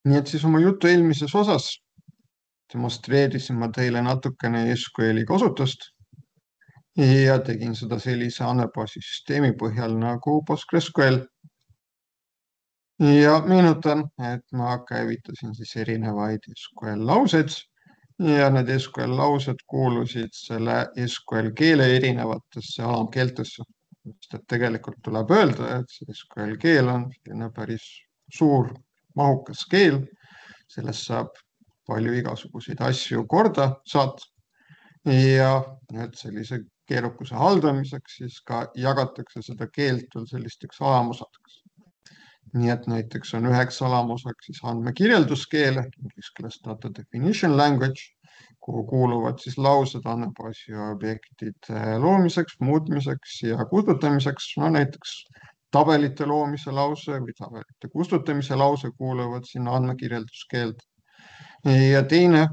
Nii et siis oma jutu eelmises osas demonstreerisin ma teile natukene SQL-i kasutust ja tegin seda sellise andmebaasi süsteemi põhjal nagu PostgreSQL. Ja meenutan, et ma käivitasin siis erinevaid SQL lauseid ja need SQL laused kuulusid selle SQL keele erinevatesse alamkeeltesse. Sest et tegelikult tuleb öelda, et see SQL keel on selline päris suur mahukas keel. Sellest saab palju igasuguseid asju korda saata ja nüüd sellise keerukuse haldamiseks siis ka jagatakse seda keelt veel sellisteks alamosadeks. Nii et näiteks on üheks alamosaks siis andmekirjelduskeel, inglise keeles data definition language, kuhu kuuluvad siis laused andmebaasi objektide loomiseks, muutmiseks ja kustutamiseks. No näiteks tabelite loomise lause või tabelite kustutamise lause kuuluvad sinna andmekirjelduskeeld. Ja teine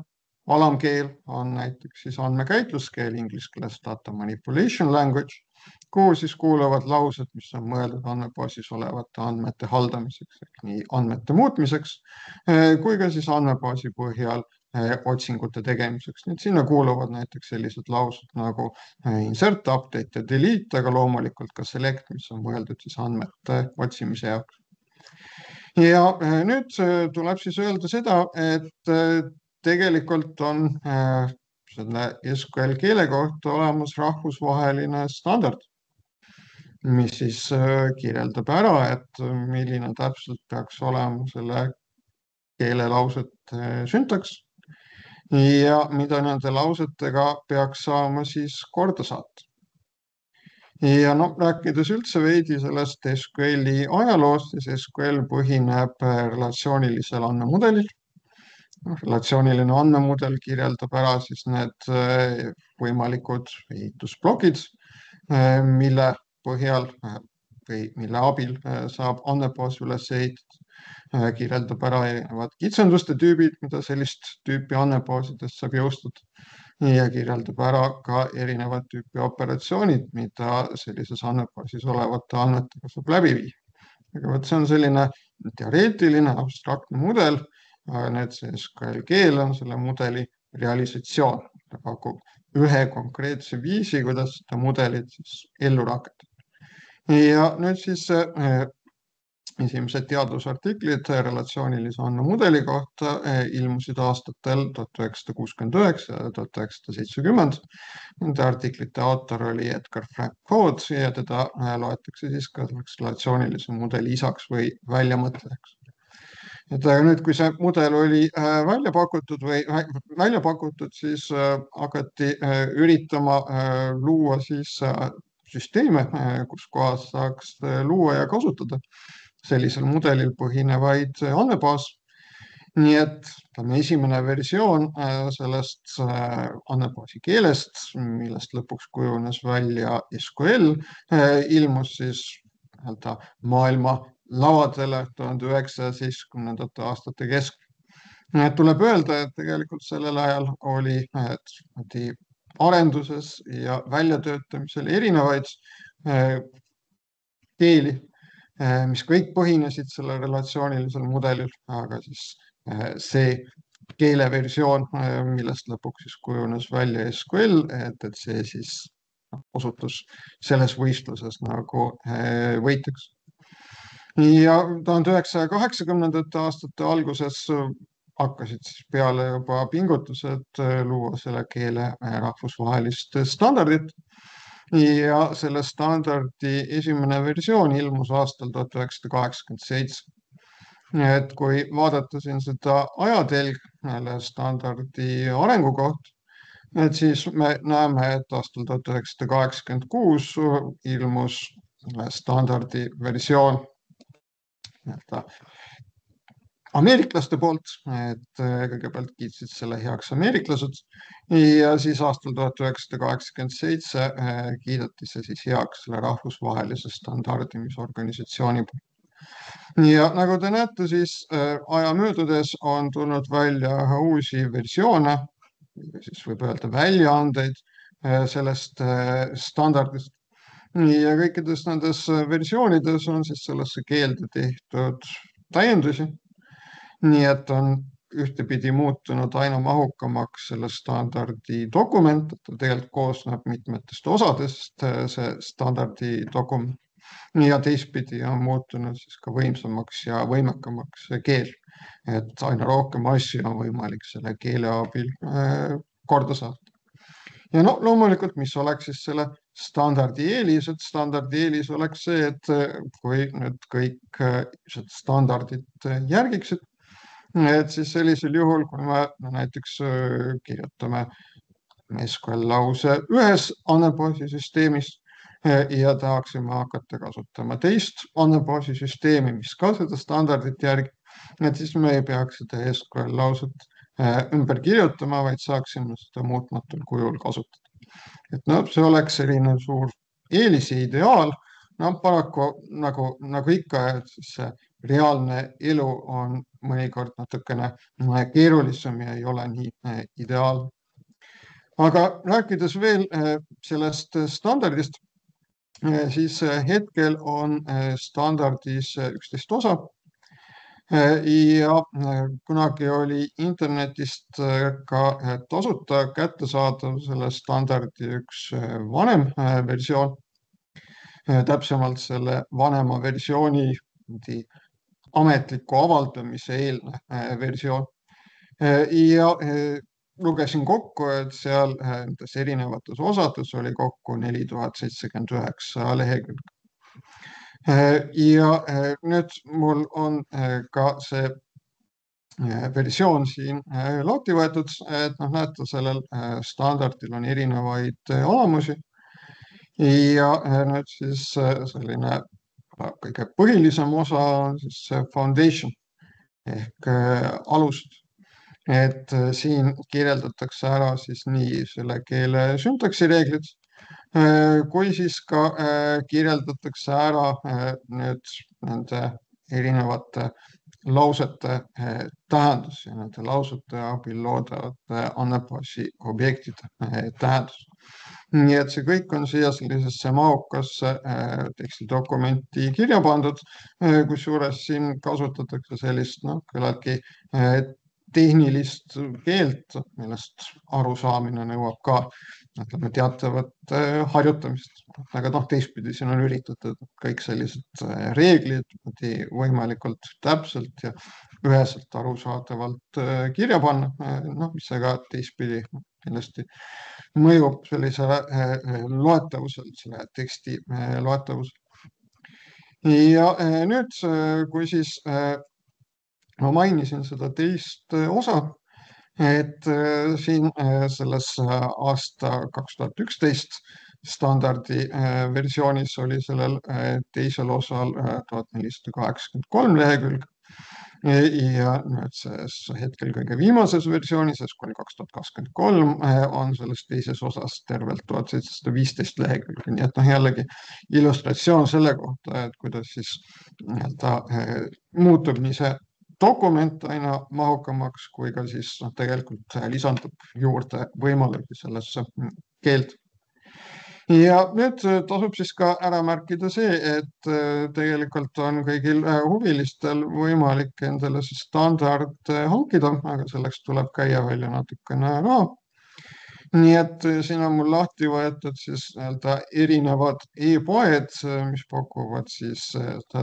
alamkeel on näiteks siis andmekäitluskeel, inglise keeles data manipulation language, kuhu siis kuuluvad laused, mis on mõeldud andmebaasis olevate andmete haldamiseks, ehk nii andmete muutmiseks, kui ka siis andmebaasi põhjal otsingute tegemiseks. Nii et sinna kuuluvad näiteks sellised laused nagu insert, update ja delete, aga loomulikult ka select, mis on mõeldud siis andmete otsimise jaoks. Ja nüüd tuleb siis öelda seda, et tegelikult on selle SQL keele kohta olemas rahvusvaheline standard, mis siis kirjeldab ära, et milline täpselt peaks olema selle keelelausete süntaks ja mida nende lausetega peaks saama siis korda saata. Ja rääkides üldse veidi sellest SQL-i ajaloost, siis SQL põhineb relatsioonilisel andmemudelil. Relatsiooniline andmemudel kirjeldab ära siis need võimalikud ehitusplokid, mille põhjal või mille abil saab andmebaas üles ehitada, kirjeldab ära erinevad kitsenduste tüübid, mida sellist tüüpi andmebaasidest saab jõustada ja kirjeldab ära ka erinevad tüüpi operatsioonid, mida sellises andmebaasis olevate andmetega saab läbi viia. Aga see on selline teoreetiline abstraktne mudel, need SQL keel on selle mudeli realisatsioon, ta pakub ühe konkreetse viisi, kuidas seda mudelit siis ellu rakendada. Ja nüüd siis esimesed teadusartiklid relatsioonilise andmemudeli kohta ilmusid aastatel 1969 ja 1970. Nende artiklite autor oli Edgar Frank Codd ja teda loetakse siis ka relatsioonilise mudeli isaks või väljamõtlejaks. Et nüüd, kui see mudel oli välja pakutud, siis hakati üritama luua siis süsteeme, kus kohas saaks luua ja kasutada sellisel mudelil põhinevaid andmebaas. Nii et esimene versioon sellest andmebaasi keelest, millest lõpuks kujunes välja SQL, ilmus siis maailma lavadele 1970. aastate keskel. Tuleb öelda, et tegelikult sellel ajal oli arenduses ja väljatöötamisel erinevaid keeli, mis kõik põhinesid sellel relatsioonilisel mudelil, aga siis see keeleversioon, millest lõpuks siis kujunes välja SQL, et see siis osutus selles võistluses nagu võitjaks. Ja 1980. aastate alguses hakkasid siis peale juba pingutused luua selle keele rahvusvahelist standardit ja selle standardi esimene versioon ilmus aastal 1987. Et kui vaadata siin seda ajatelg standardi arengu kohta, et siis me näeme, et aastal 1986 ilmus standardi versioon ameeriklaste poolt, et kõigepealt kiitsid selle heaks ameeriklased ja siis aastal 1987 kiideti see siis heaks selle rahvusvahelise standardimisorganisatsiooni poolt. Ja nagu te näete, siis aja möödudes on tulnud välja uusi versioone, siis võib öelda väljaandeid sellest standardist. Ja kõikides nendes versioonides on siis sellesse keelde tehtud täiendusi nii et on ühtepidi muutunud aina mahukamaks selle standardi dokument, et ta tegelikult koosneb mitmetest osadest, see standardi dokument, ja teistpidi on muutunud siis ka võimsamaks ja võimekamaks see keel, et aina rohkem asju on võimalik selle keele abil korda saata. Ja no loomulikult, mis oleks siis selle standardi eelis, et standardi eelis oleks see, et kui nüüd kõik standardit järgiksid, et siis sellisel juhul, kui me näiteks kirjutame SQL lause ühes andmebaasisüsteemis ja tahaksime hakata kasutama teist andmebaasisüsteemi, mis ka seda standardit järgib, et siis me ei peaks seda SQL lauset ümber kirjutama, vaid saaksime seda muutmatul kujul kasutada. Et no see oleks selline suur eelis ja ideaal. No paraku nagu ikka, et siis see reaalne elu on mõnikord natukene keerulisem ja ei ole nii ideaalne. Aga rääkides veel sellest standardist, siis hetkel on standardis 11 osa. Ja kunagi oli internetist ka tasuta kättesaadav selle standardi üks vanem versioon, täpsemalt selle vanema versiooni ametliku avaldamise eelne versioon. Ja lugesin kokku, et seal nendes erinevates osades oli kokku 4079 lehekülge. Ja nüüd mul on ka see versioon siin lahti võetud, et näete, sellel standardil on erinevaid alamusi ja nüüd siis selline kõige põhilisem osa on siis foundation ehk alust. Et siin kirjeldatakse ära siis nii selle keele süntaksireeglid, kui siis ka kirjeldatakse ära nüüd nende erinevate lausete tähendus ja nende lausete abil loodavate andmebaasi objektide tähendus. Nii et see kõik on siia sellisesse mahukasse tekstidokumenti kirja pandud, kusjuures siin kasutatakse sellist küllaltki tehnilist keelt, millest arusaamine nõuab ka teatavat harjutamist. Aga teistpidi siin on üritatud kõik sellised reeglid võimalikult täpselt ja üheselt arusaadavalt kirja panna, mis aga teistpidi kindlasti mõjub sellisele loetavusele, selle teksti loetavusele. Ja nüüd, kui siis ma mainisin seda teist osa, et siin selles aasta 2011 standardi versioonis oli sellel teisel osal 1483 lehekülge ja nüüd hetkel kõige viimases versioonis, SQL 2023, on selles teises osas tervelt 1715 lehekülge. Nii et jällegi illustratsioon selle kohta, et kuidas siis muutub nii see dokument aina mahukamaks, kui ka siis tegelikult lisandub juurde võimalusi sellesse keelt. Ja nüüd tasub siis ka ära märkida see, et tegelikult on kõigil huvilistel võimalik endale see standard hankida, aga selleks tuleb käia välja natukene raha. Nii et siin on mul lahti võetud siis erinevad e-poed, mis pakuvad siis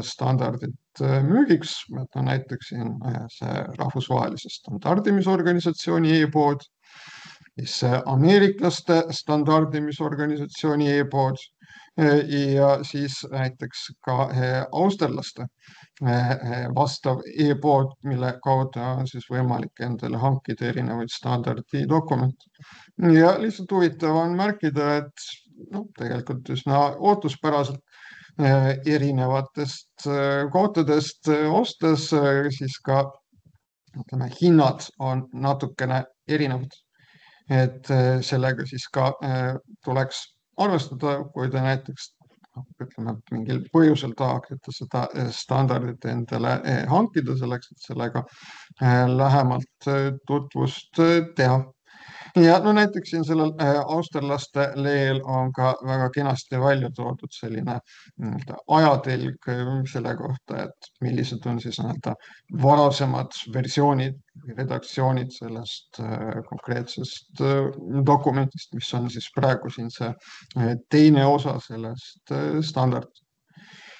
standardit müügiks. Näiteks siin see rahvusvahelise standardimisorganisatsiooni e-pood, siis ameeriklaste standardimisorganisatsiooni e-pood ja siis näiteks ka austerlaste vastav e-pood, mille kaudu on siis võimalik endale hankida erinevaid standardidokumente. Ja lihtsalt huvitav on märkida, et tegelikult üsna ootuspäraselt erinevatest kohtadest ostes siis ka hinnad on natukene erinevad. Et sellega siis ka tuleks arvestada, kui te näiteks mingil põhjusel tahaksite seda standardit endale hankida selleks, et sellega lähemalt tutvust teha. ja no näiteks siin sellel austerlaste lehel on ka väga kenasti välja toodud selline ajatelg selle kohta, et millised on siis varasemad versioonid, redaktsioonid sellest konkreetsest dokumendist, mis on siis praegu siin see teine osa sellest standardist.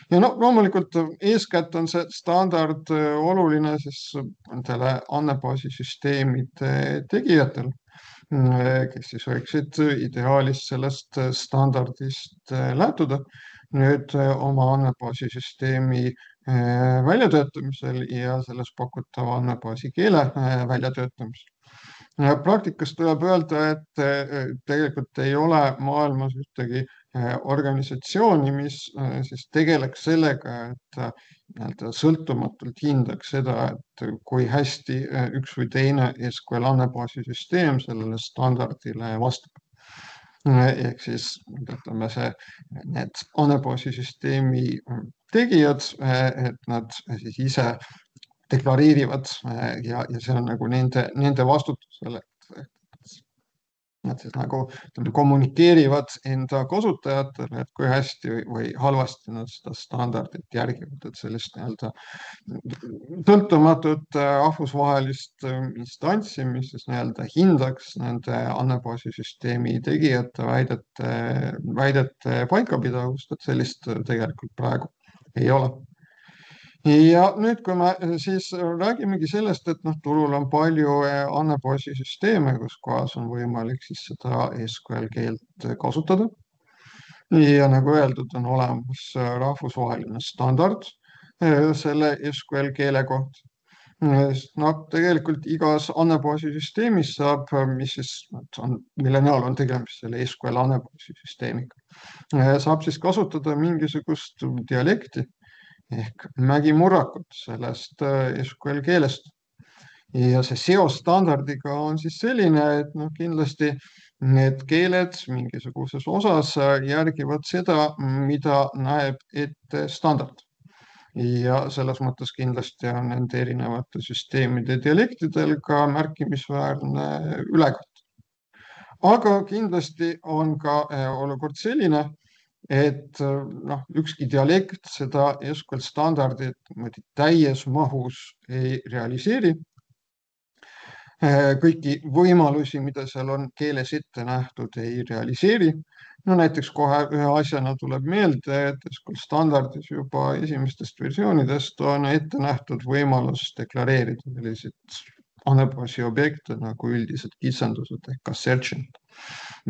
Ja no loomulikult eeskätt on see standard oluline siis nendele andmebaasisüsteemide tegijatel, kes siis võiksid ideaalis sellest standardist lähtuda nüüd oma andmebaasisüsteemi väljatöötamisel ja selles pakutava andmebaasi keele väljatöötamisel. Praktikas tuleb öelda, et tegelikult ei ole maailmas ühtegi organisatsiooni, mis siis tegeleks sellega, et sõltumatult hindaks seda, et kui hästi üks või teine SQL andmebaasisüsteem sellele standardile vastab. Ehk siis ütleme need andmebaasisüsteemi tegijad, et nad siis ise deklareerivad ja see on nagu nende vastutusel, et nad siis nagu kommunikeerivad enda kasutajatele, et kui hästi või halvasti nad seda standardit järgivad, et sellist sõltumatut rahvusvahelist instantsi, mis siis hindaks nende andmebaasisüsteemi tegijate väidete paikapidavust, et sellist tegelikult praegu ei ole. Ja nüüd, kui me siis räägimegi sellest, et turul on palju andmebaasisüsteeme, kus kohas on võimalik siis seda SQL keelt kasutada. Ja nagu öeldud, on olemas rahvusvaheline standard selle SQL keele kohta. No tegelikult igas andmebaasisüsteemis saab, mille näol on tegemist selle SQL andmebaasisüsteemiga, saab siis kasutada mingisugust dialekti ehk mägimurrakut sellest SQL keelest. Ja see seos standardiga on siis selline, et kindlasti need keeled mingisuguses osas järgivad seda, mida näeb ette standard. Ja selles mõttes kindlasti on nende erinevate süsteemide dialektidel ka märkimisväärne ülekatt. Aga kindlasti on ka olukord selline, et ükski dialekt seda SQL standardit täies mahus ei realiseeri. Kõiki võimalusi, mida seal on keeles ette nähtud, ei realiseeri. No näiteks kohe ühe asjana tuleb meelde, et SQL standardis juba esimestest versioonidest on ette nähtud võimalus deklareerida selliseid andmebaasi objekte nagu üldised kitsendused ehk assertion'id,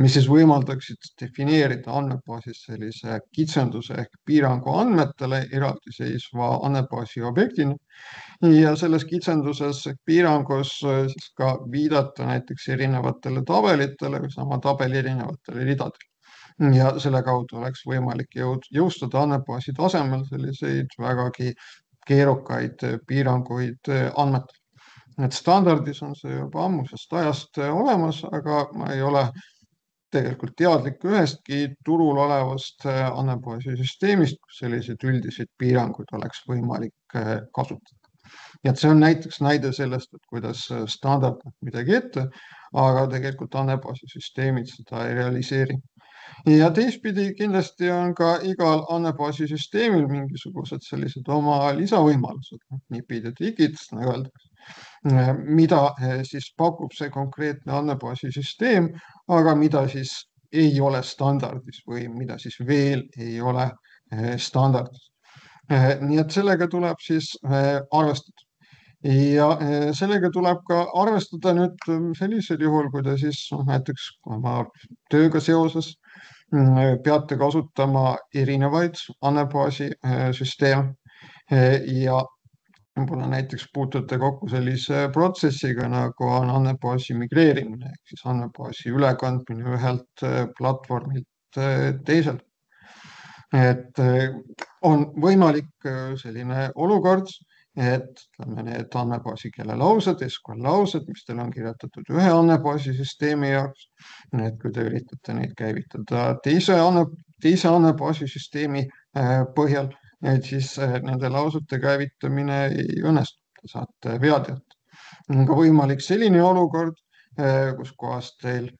mis siis võimaldaksid defineerida andmebaasis sellise kitsenduse ehk piirangu andmetele eraldiseisva andmebaasi objektina ja selles kitsenduses ehk piirangus siis ka viidata näiteks erinevatele tabelitele või sama tabeli erinevatele ridadele. Ja selle kaudu oleks võimalik jõustada andmebaasi tasemel selliseid vägagi keerukaid piiranguid andmetele. Et standardis on see juba ammusest ajast olemas, aga ma ei ole tegelikult teadlik ühestki turul olevast andmebaasisüsteemist, kus selliseid üldiseid piiranguid oleks võimalik kasutada. Ja see on näiteks näide sellest, et kuidas standard midagi ette, aga tegelikult andmebaasisüsteemid seda ei realiseeri. Ja teistpidi kindlasti on ka igal andmebaasisüsteemil mingisugused sellised oma lisavõimalused, nipid ja trikid, nagu öeldakse, mida siis pakub see konkreetne andmebaasisüsteem, aga mida siis ei ole standardis või mida siis veel ei ole standardis. Nii et sellega tuleb siis arvestada. Ja sellega tuleb ka arvestada nüüd sellisel juhul, kui te siis näiteks oma tööga seoses peate kasutama erinevaid andmebaasi süsteeme ja võib-olla näiteks puutute kokku sellise protsessiga, nagu on andmebaasi migreerimine ehk siis andmebaasi ülekandmine ühelt platvormilt teisele. Et on võimalik selline olukord, et need andmebaasi keelelaused, SQL laused, mis teil on kirjutatud ühe andmebaasisüsteemi jaoks, et kui te üritate neid käivitada teise andmebaasisüsteemi põhjal, et siis nende lausete käivitamine ei õnnestu, te saate veateate. On ka võimalik selline olukord, kus kohas teil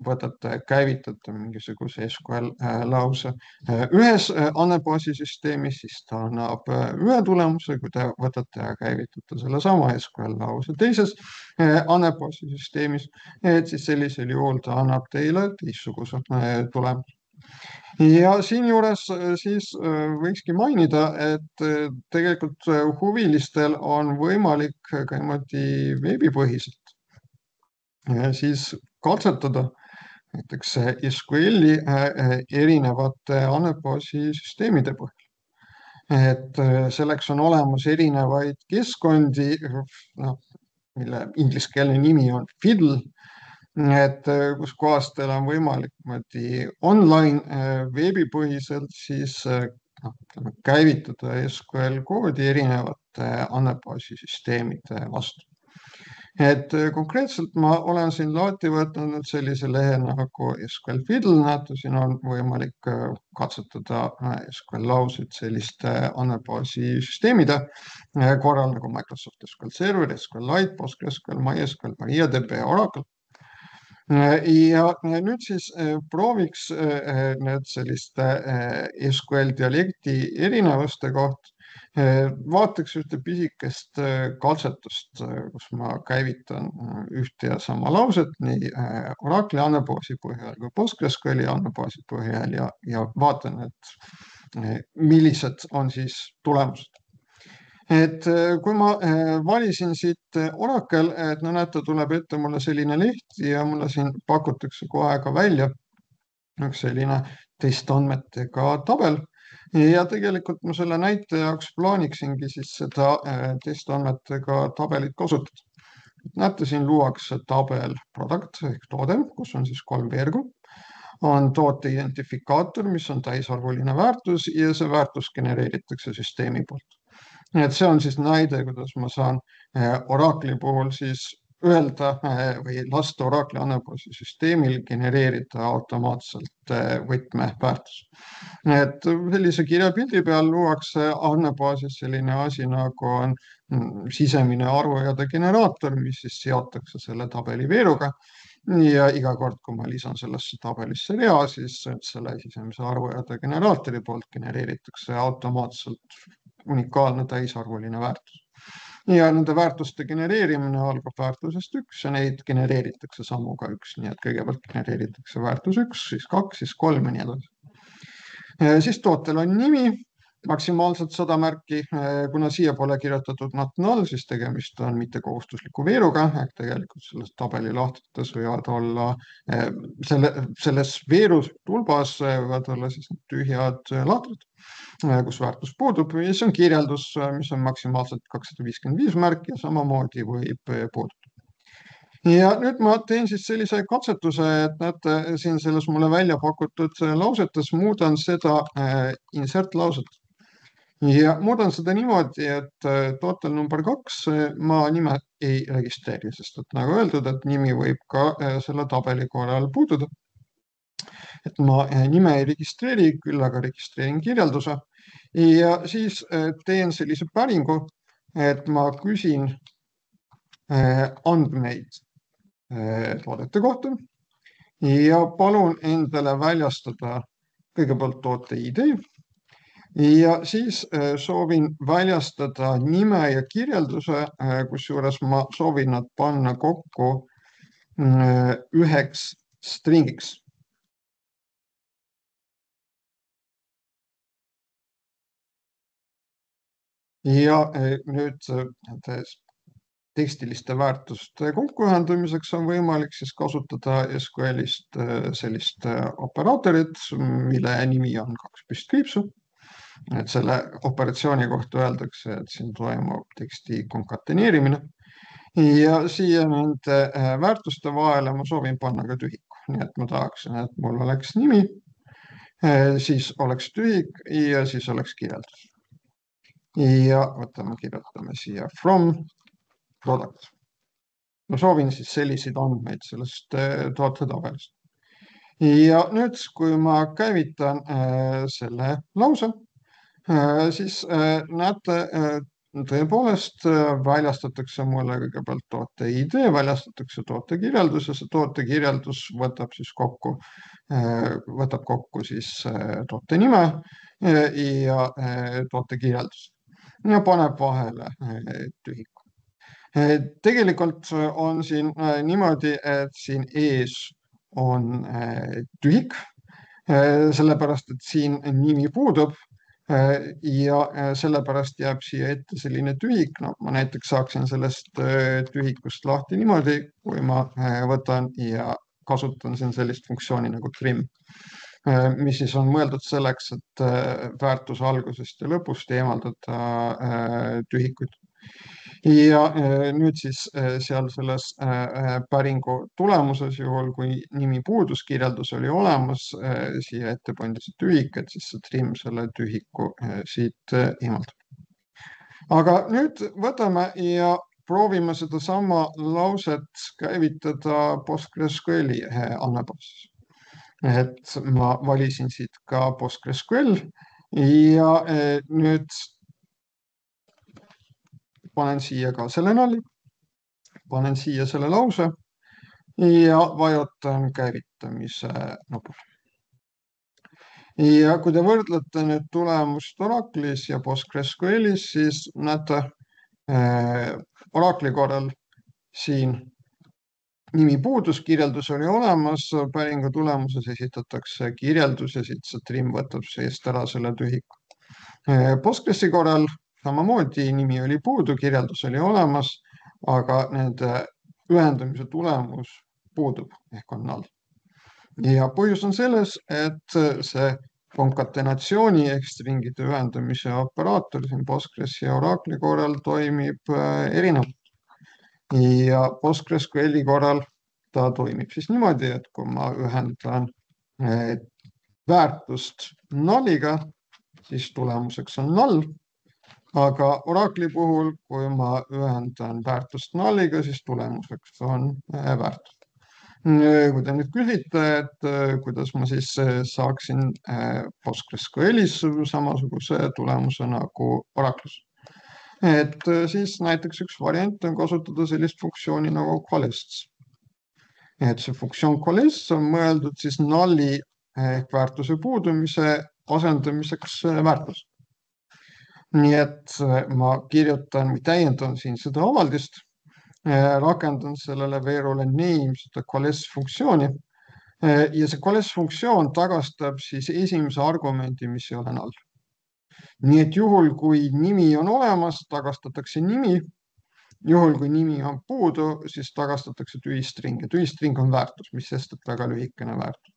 võtate, käivitate mingisuguse SQL lause ühes andmebaasisüsteemis, siis ta annab ühe tulemuse, kui te võtate ja käivitate sellesama SQL lause teises andmebaasisüsteemis, et siis sellisel juhul ta annab teile teistsuguse tulemuse. Ja siinjuures siis võikski mainida, et tegelikult huvilistel on võimalik ka niimoodi veebipõhiselt siis katsetada näiteks SQL-i erinevate andmebaasisüsteemide põhjal. Et selleks on olemas erinevaid keskkondi, mille ingliskeelne nimi on Fiddle, et kus kohas teil on võimalik online veebipõhiselt siis käivitada SQL koodi erinevate andmebaasisüsteemide vastu. Et konkreetselt ma olen siin lahti võtnud sellise lehe nagu SQL Fiddle, näete, siin on võimalik katsetada SQL lauseid selliste andmebaasisüsteemide korral nagu Microsoft SQL Server, SQLite, PostgreSQL, MySQL, MariaDB, Oracle. Ja nüüd siis prooviks need selliste SQL dialekti erinevuste kohta. Vaataks ühte pisikest katsetust, kus ma käivitan ühte ja sama lauset nii Oracle'i andmebaasi põhjal kui PostgreSQLi andmebaasi põhjal ja vaatan, et millised on siis tulemused. Et kui ma valisin siit Oracle, et no näete, tuleb ette mulle selline leht ja mulle siin pakutakse kohe ka välja üks selline testandmetega tabel. Ja tegelikult ma selle näite jaoks plaaniksingi siis seda testandmetega tabelit kasutada. Näete, siin luuakse tabel product ehk toode, kus on siis 3 veergu. On toote identifikaator, mis on täisarvuline väärtus ja see väärtus genereeritakse süsteemi poolt. Et see on siis näide, kuidas ma saan Oracle'i puhul siis öelda või lasta Oracle'i andmebaasisüsteemil genereerida automaatselt võtmeväärtus. Et sellise kirjapildi peal luuakse andmebaasis selline asi nagu on sisemine arvuajade generaator, mis siis seotakse selle tabeli veeruga. Ja iga kord, kui ma lisan sellesse tabelisse rea, siis selle sisemise arvuajade generaatori poolt genereeritakse automaatselt unikaalne täisarvuline väärtus. Ja nende väärtuste genereerimine algab väärtusest 1 ja neid genereeritakse sammuga 1. Nii et kõigepealt genereeritakse väärtus 1, siis 2, siis 3 ja nii edasi. Siis tootel on nimi, maksimaalselt 100 märki. Kuna siia pole kirjutatud not null, siis tegemist on mittekohustusliku veeruga, ehk tegelikult selles tabeli lahtrites võivad olla, selles veerus tulbas võivad olla siis tühjad lahtrid, kus väärtus puudub, ja see on kirjeldus, mis on maksimaalselt 255 märki ja samamoodi võib puududa. Ja nüüd ma teen siis sellise katsetuse, et näete siin selles mulle välja pakutud lausetes muudan seda insert lauset. Ja muudan seda niimoodi, et tootel number 2 ma nime ei registreeri, sest et nagu öeldud, et nimi võib ka selle tabeli korral puududa. Et ma nime ei registreeri, küll aga registreerin kirjelduse. Ja siis teen sellise päringu, et ma küsin andmeid toodete kohta ja palun endale väljastada kõigepealt toote ID ja siis soovin väljastada nime ja kirjelduse, kusjuures ma soovin nad panna kokku üheks stringiks. Ja nüüd tekstiliste väärtuste kokkuühendamiseks on võimalik siis kasutada SQL-ist sellist operaatorit, mille nimi on 2 püstkriipsu. Et selle operatsiooni kohta öeldakse, et siin toimub teksti konkateneerimine. Ja siia nende väärtuste vahele ma soovin panna ka tühiku. Nii et ma tahaksin, et mul oleks nimi, siis oleks tühik ja siis oleks kirjeldus. Ja võtame, kirjutame siia from product. Ma soovin siis selliseid andmeid sellest tootetabelist. Ja nüüd, kui ma käivitan selle lause, siis näete, tõepoolest väljastatakse mulle kõigepealt toote ID, väljastatakse tootekirjeldus ja see tootekirjeldus võtab kokku siis toote nime ja tootekirjeldus ja paneb vahele tühiku. Tegelikult on siin niimoodi, et siin ees on tühik, sellepärast et siin nimi puudub ja sellepärast jääb siia ette selline tühik. No, ma näiteks saaksin sellest tühikust lahti niimoodi, kui ma võtan ja kasutan siin sellist funktsiooni nagu trim, mis siis on mõeldud selleks, et väärtuse algusest ja lõpust eemaldada tühikuid. Ja nüüd siis seal selles päringu tulemuses, juhul kui nimi puudus, kirjeldus oli olemas, siia ette pandi see tühik, et siis see trim selle tühiku siit eemaldab. Aga nüüd võtame ja proovime sedasama lauset käivitada PostgreSQL-i andmebaasis. Et ma valisin siit ka PostgreSQL ja nüüd panen siia ka selle nalli, panen siia selle lause ja vajutan käivitamise nupule. Ja kui te võrdlete nüüd tulemust Oracle'is ja PostgreSQL'is, siis näete Oracle'i korral siin nimi puudus, kirjeldus oli olemas, päringu tulemuses esitatakse kirjeldus ja siit see trim võtab seest ära selle tühiku. Postgresi korral samamoodi nimi oli puudu, kirjeldus oli olemas, aga nende ühendamise tulemus puudub ehk on null. Ja põhjus on selles, et see konkatenatsiooni ehk stringide ühendamise operaator siin Postgresi ja Oracle'i korral toimib erinevalt. Ja PostgreSQL-i korral ta toimib siis niimoodi, et kui ma ühendan väärtust nulliga, siis tulemuseks on null. Aga Oracle'i puhul, kui ma ühendan väärtust nulliga, siis tulemuseks on väärtus. Kui te nüüd küsite, et kuidas ma siis saaksin PostgreSQL-is samasuguse tulemuse nagu Oracle'is. Et siis näiteks üks variant on kasutada sellist funktsiooni nagu coalesce. Et see funktsioon coalesce on mõeldud siis nulli ehk väärtuse puudumise asendamiseks väärtus. Nii et ma kirjutan või täiendan siin seda avaldist, rakendan sellele veerule name seda coalesce funktsiooni ja see coalesce funktsioon tagastab siis esimese argumendi, mis ei ole null. Nii et juhul, kui nimi on olemas, tagastatakse nimi. Juhul, kui nimi on puudu, siis tagastatakse tühistring ja tühistring on väärtus, mis sest, et väga lühikene väärtus.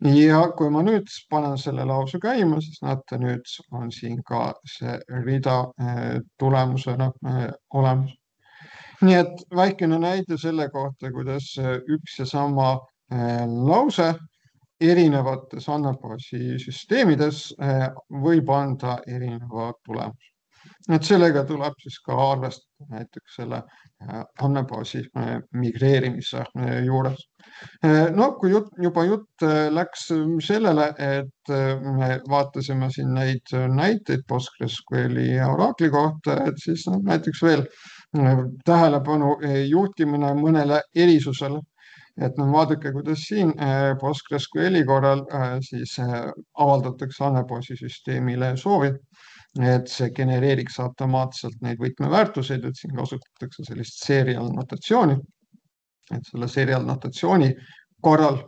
Ja kui ma nüüd panen selle lause käima, siis näete, nüüd on siin ka see rida tulemusena olemas. Nii et väikene näide selle kohta, kuidas üks ja sama lause erinevates andmebaasi süsteemides võib anda erineva tulemuse. Et sellega tuleb siis ka arvestada näiteks selle andmebaasi migreerimise juures. No kui juba jutt läks sellele, et me vaatasime siin neid näiteid PostgreSQL-i ja Oracle'i kohta, et siis näiteks veel tähelepanu juhtimine mõnele erisusele. Et vaadake, kuidas siin PostgreSQL-i korral siis avaldatakse andmebaasi süsteemile soovi, et see genereeriks automaatselt neid võtmeväärtuseid, et siin kasutatakse sellist serial notatsiooni. Et selle serial notatsiooni korral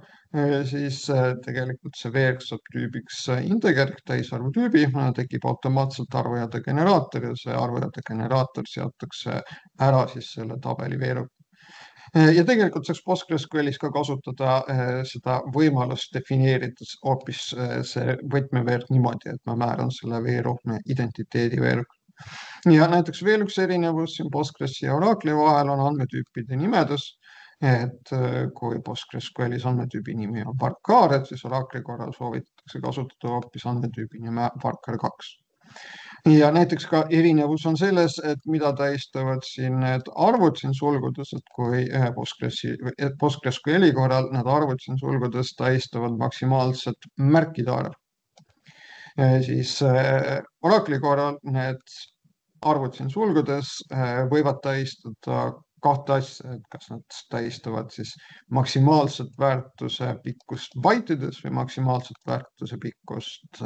siis tegelikult see veerg saab tüübiks integer, täisarvu tüübi, tekib automaatselt arvujade generaator ja see arvujade generaator seatakse ära siis selle tabeli veeruga. Ja tegelikult saaks PostgreSQL-is ka kasutada seda võimalust defineerides hoopis see võtmeveerg niimoodi, et ma määran selle veeru identiteedi veerg. Ja näiteks veel üks erinevus siin Postgresi ja Oracle'i vahel on andmetüüpide nimedes, et kui PostgreSQL-is andmetüübi nimi on varchar, et siis Oracle'i korral soovitatakse kasutada hoopis andmetüübi nime varchar2. Ja näiteks ka erinevus on selles, et mida tähistavad siin need arvud siin sulgudes, et kui PostgreSQL-i korral need arvud siin sulgudes tähistavad maksimaalselt märkide arv. Siis Oracle'i korral need arvud siin sulgudes võivad tähistada kahte asja, et kas nad tähistavad siis maksimaalset väärtuse pikkust baitides või maksimaalset väärtuse pikkust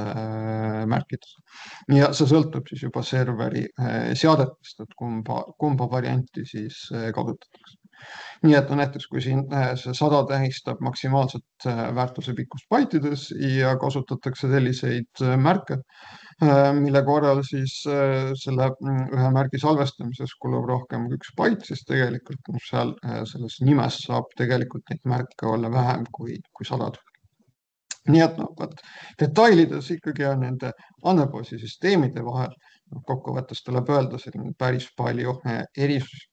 märkides. Ja see sõltub siis juba serveri seadetest, et kumba varianti siis kasutatakse. Nii et näiteks kui siin see 100 tähistab maksimaalset väärtuse pikkust baitides ja kasutatakse selliseid märke, mille korral siis selle ühe märgi salvestamises kulub rohkem kui 1 bait, siis tegelikult seal selles nimes saab tegelikult neid märke olla vähem kui 100. Nii et detailides ikkagi on nende andmebaasi süsteemide vahel kokkuvõttes tuleb öelda selline päris palju erisusi.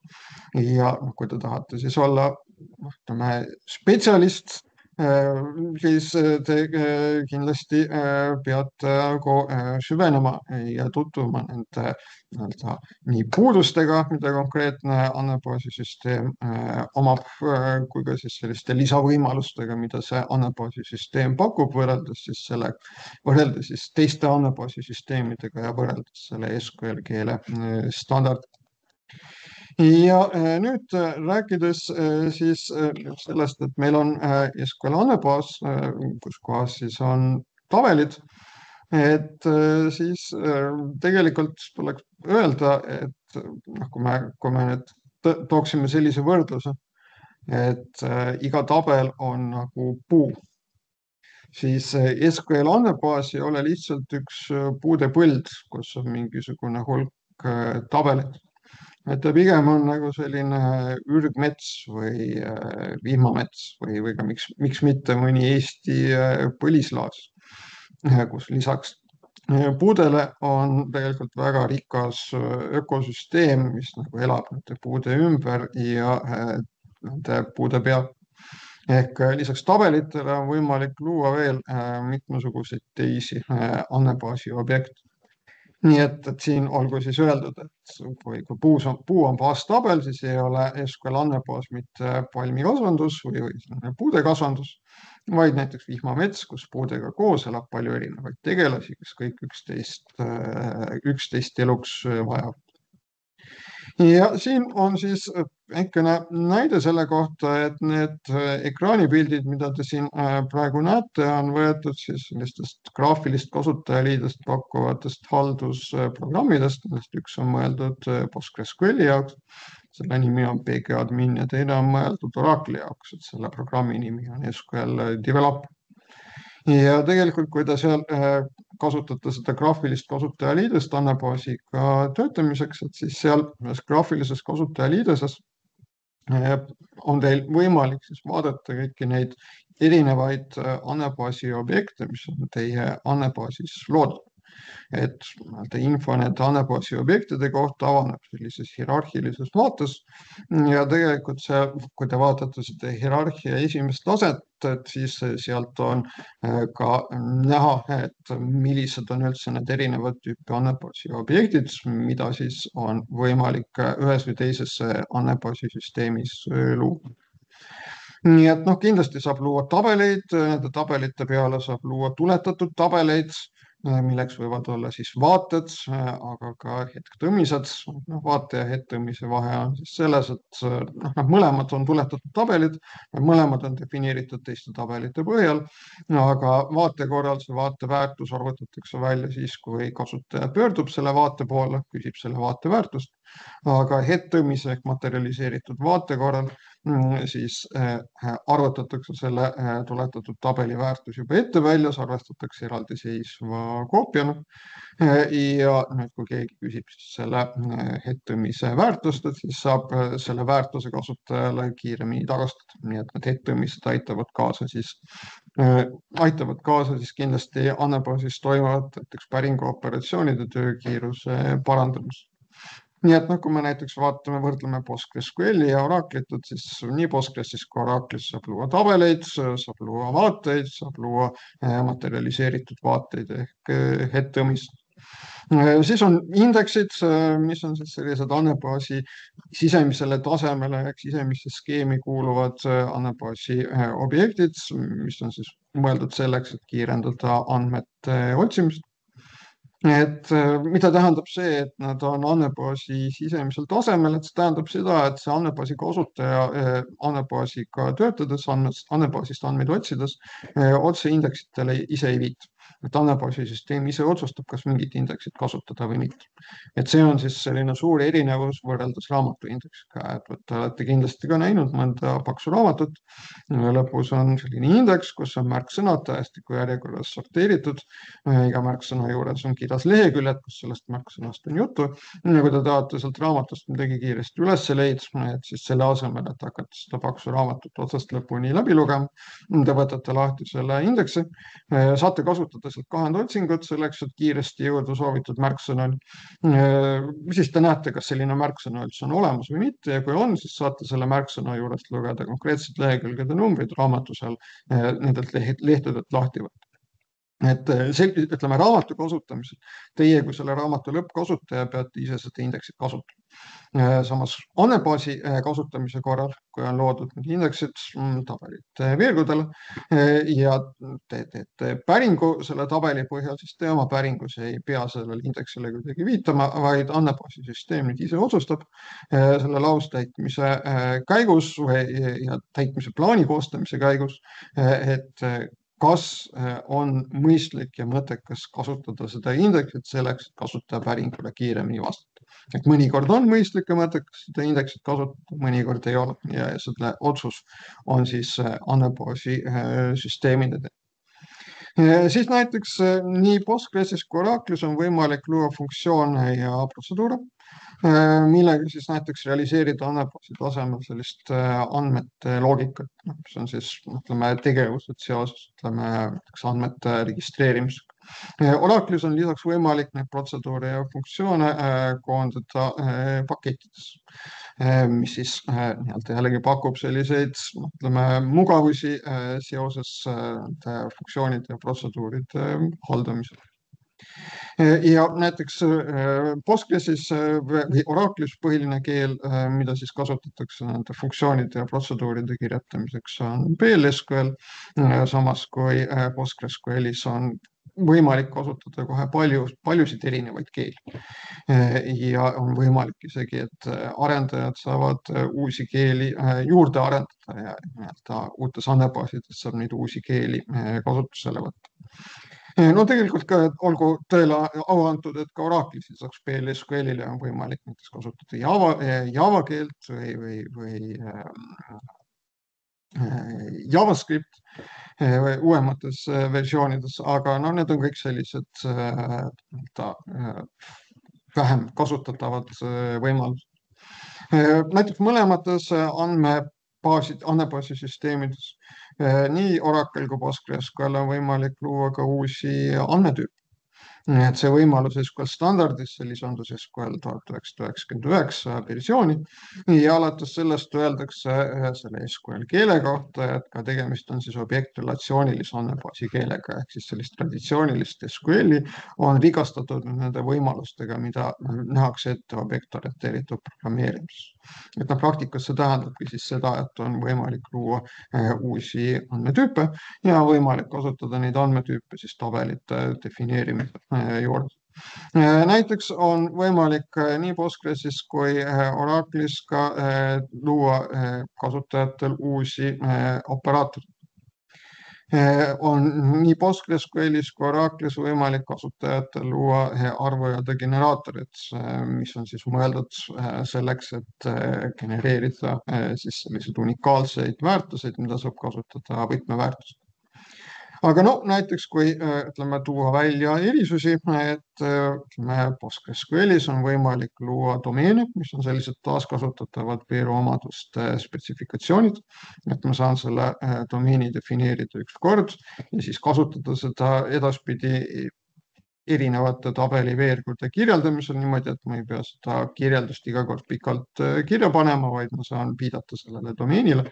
Ja kui te tahate siis olla spetsialist, siis te kindlasti peate süvenema ja tutvuma nende nii puudustega, mida konkreetne andmebaasisüsteem omab, kui ka siis selliste lisavõimalustega, mida see andmebaasisüsteem pakub võrreldes siis teiste andmebaasisüsteemidega ja võrreldes selle SQL keele standardiga. Ja nüüd rääkides siis sellest, et meil on SQL andmebaas, kus kohas siis on tabelid, et siis tegelikult tuleks öelda, et kui me nüüd tooksime sellise võrdluse, et iga tabel on nagu puu, siis SQL andmebaas ei ole lihtsalt üks puudepõld, kus on mingisugune hulk tabeleid. Et ta pigem on nagu selline ürgmets või vihmamets või ka miks mitte mõni Eesti põlislaas, kus lisaks puudele on tegelikult väga rikas ökosüsteem, mis nagu elab nende puude ümber ja nende puude peal. Ehk lisaks tabelitele on võimalik luua veel mitmesuguseid teisi andmebaasi objekte. Nii et siin olgu siis öeldud, et kui puu on baastabel, siis ei ole SQL andmebaas mitte palmikasvandus või puudekasvandus, vaid näiteks vihmamets, kus puudega koos elab palju erinevaid tegelasi, kes kõik üksteist eluks vajavad. Ja siin on siis väikene näide selle kohta, et need ekraanipildid, mida te siin praegu näete, on võetud siis sellistest graafilist kasutajaliidest pakkuvatest haldusprogrammidest, millest üks on mõeldud PostgreSQL-i jaoks, selle nimi on PGAdmin ja teine on mõeldud Oracle'i jaoks, et selle programmi nimi on SQL Developer. Ja tegelikult, kui te seal kasutate seda graafilist kasutajaliidest andmebaasiga töötamiseks, et siis seal graafilises kasutajaliideses on teil võimalik siis vaadata kõiki neid erinevaid andmebaasi objekte, mis on teie andmebaasis loodud. Et info nende andmebaasi objektide kohta avaneb sellises hierarhilises vaates ja tegelikult see, kui te vaatate seda hierarhia esimest taset, et siis sealt on ka näha, et millised on üldse need erinevad tüüpi andmebaasi objektid, mida siis on võimalik ühes või teises andmebaasi süsteemis luua. Nii et kindlasti saab luua tabeleid, nende tabelite peale saab luua tuletatud tabeleid, milleks võivad olla siis vaated, aga ka hetktõmmised. Vaate ja hetktõmmise vahe on siis selles, et mõlemad on tuletatud tabelid, mõlemad on defineeritud teiste tabelite põhjal, aga vaate korral see vaate väärtus arvutatakse välja siis, kui kasutaja pöördub selle vaate poole, küsib selle vaate väärtust, aga hetktõmmise ehk materialiseeritud vaate korral siis arvutatakse selle tuletatud tabeli väärtus juba ette väljas, arvestatakse eraldiseisva koopiana ja nüüd, kui keegi küsib siis selle hetktõmmise väärtust, et siis saab selle väärtuse kasutajale kiiremini tagastada. Nii et need hetktõmmised aitavad kaasa siis kindlasti andmebaasis toimuvat näiteks päringuoperatsioonide töökiiruse parandamist. Nii et kui me näiteks võrdleme PostgreSQL-i ja Oracle'it, siis nii Postgresis kui Oracle'is saab luua tabeleid, saab luua vaateid, saab luua materialiseeritud vaateid ehk hetktõmmist. Siis on indeksid, mis on siis sellised andmebaasi sisemisele tasemele ehk sisemisse skeemi kuuluvad andmebaasi objektid, mis on siis mõeldud selleks, et kiirendada andmete otsimist. et mida tähendab see, et nad on andmebaasi sisemisel tasemel, et see tähendab seda, et see andmebaasi kasutaja andmebaasiga töötades, andmebaasist andmeid otsides otse indeksitele ise ei viita. Et andmebaasisüsteem ise otsustab, kas mingit indeksit kasutada või mitte. Et see on siis selline suur erinevus võrreldes raamatu indeksiga, et te olete kindlasti ka näinud mõnda paksu raamatut. Lõpus on selline indeks, kus on märksõnad tähestiku järjekorras sorteeritud. Iga märksõna juures on kirjas leheküljed, kus sellest märksõnast on juttu. Ja kui te tahate sealt raamatust midagi kiiresti üles leida, et siis selle asemel, et hakata seda paksu raamatut otsast lõpuni läbi lugema, te võtate lahti selle indeksi, saate kasutada sealt kohendotsingut selleks, et kiiresti jõuda soovitud märksõnani. Siis te näete, kas selline märksõna üldse on olemas või mitte ja kui on, siis saate selle märksõna juurest lugeda konkreetsed lehekülgede numbrid raamatu seal nendelt lehtedelt lahti võtta. Et ütleme raamatu kasutamisel, teie kui selle raamatu lõppkasutaja peate ise seda indeksit kasutama. Samas andmebaasi kasutamise korral, kui on loodud indeksid tabelite veergudele ja te teete päringu selle tabeli põhjal, siis te oma päringus ei pea sellele indeksile kuidagi viitama, vaid andmebaasi süsteem nüüd ise otsustab selle laustäitmise käigus ja täitmise plaani koostamise käigus, et kas on mõistlik ja mõttekas kasutada seda indeksit selleks, et kasutaja päringule kiiremini vastata. Et mõnikord on mõistlik ja mõttekas seda indeksit kasutada, mõnikord ei ole ja selle otsus on siis andmebaasi süsteemide teha. Siis näiteks nii Postgresis kui Oracle'is on võimalik luua funktsioone ja protseduure, millega siis näiteks realiseerida andmebaasi tasemel sellist andmete loogikat, mis on siis tegevused seoses näiteks andmete registreerimisega. Oracle'is on lisaks võimalik neid protseduure ja funktsioone koondada pakettides, mis siis jällegi pakub selliseid mugavusi seoses funktsioonide ja protseduuride haldamisel. Ja näiteks Postgresis või Oracle'is põhiline keel, mida siis kasutatakse nende funktsioonide ja protseduuride kirjutamiseks, on PL/SQL, samas kui PostgreSQLis on võimalik kasutada kohe paljusid erinevaid keeli. Ja on võimalik isegi, et arendajad saavad uusi keeli juurde arendada ja uutes andmebaasides saab neid uusi keeli kasutusele võtta. No tegelikult ka olgu tõele au antud, et ka Oracle'is lisaks PL/SQL-ile on võimalik näiteks kasutada Java keelt või JavaScript uuemates versioonides, aga need on kõik sellised vähem kasutatavad võimalused. Näiteks mõlemates andmebaasisüsteemides, nii Oracle kui PostgreSQL on võimalik luua ka uusi andmetüüpe. Et see võimalus SQL standardis, see lisandus SQL 1999 versiooni ja alates sellest öeldakse selle SQL keele kohta, et ka tegemist on siis objektrelatsioonilise andmebaasi keelega ehk siis sellist traditsioonilist SQL-i on rikastatud nende võimalustega, mida nähakse ette objektorienteeritud programmeerimises. Et praktikas see tähendabki siis seda, et on võimalik luua uusi andmetüüpe ja võimalik kasutada neid andmetüüpe siis tabelite defineerimisel juurde. Näiteks on võimalik nii Postgresis kui Oracle'is ka luua kasutajatel uusi operaatoreid. On nii PostgreSQLis kui Oracle'is võimalik kasutajatel luua arvuajade generaatorid, mis on siis mõeldud selleks, et genereerida siis selliseid unikaalseid väärtuseid, mida saab kasutada võtmeväärtust. Aga näiteks kui tuua välja erisusi, et PostgreSQLis on võimalik luua domeene, mis on sellised taaskasutatavad veeruomaduste spetsifikatsioonid, et ma saan selle domeeni defineerida üks kord ja siis kasutada seda edaspidi erinevate tabeliveergude kirjeldamisel niimoodi, et ma ei pea seda kirjeldust iga kord pikalt kirja panema, vaid ma saan viidata sellele domeenile.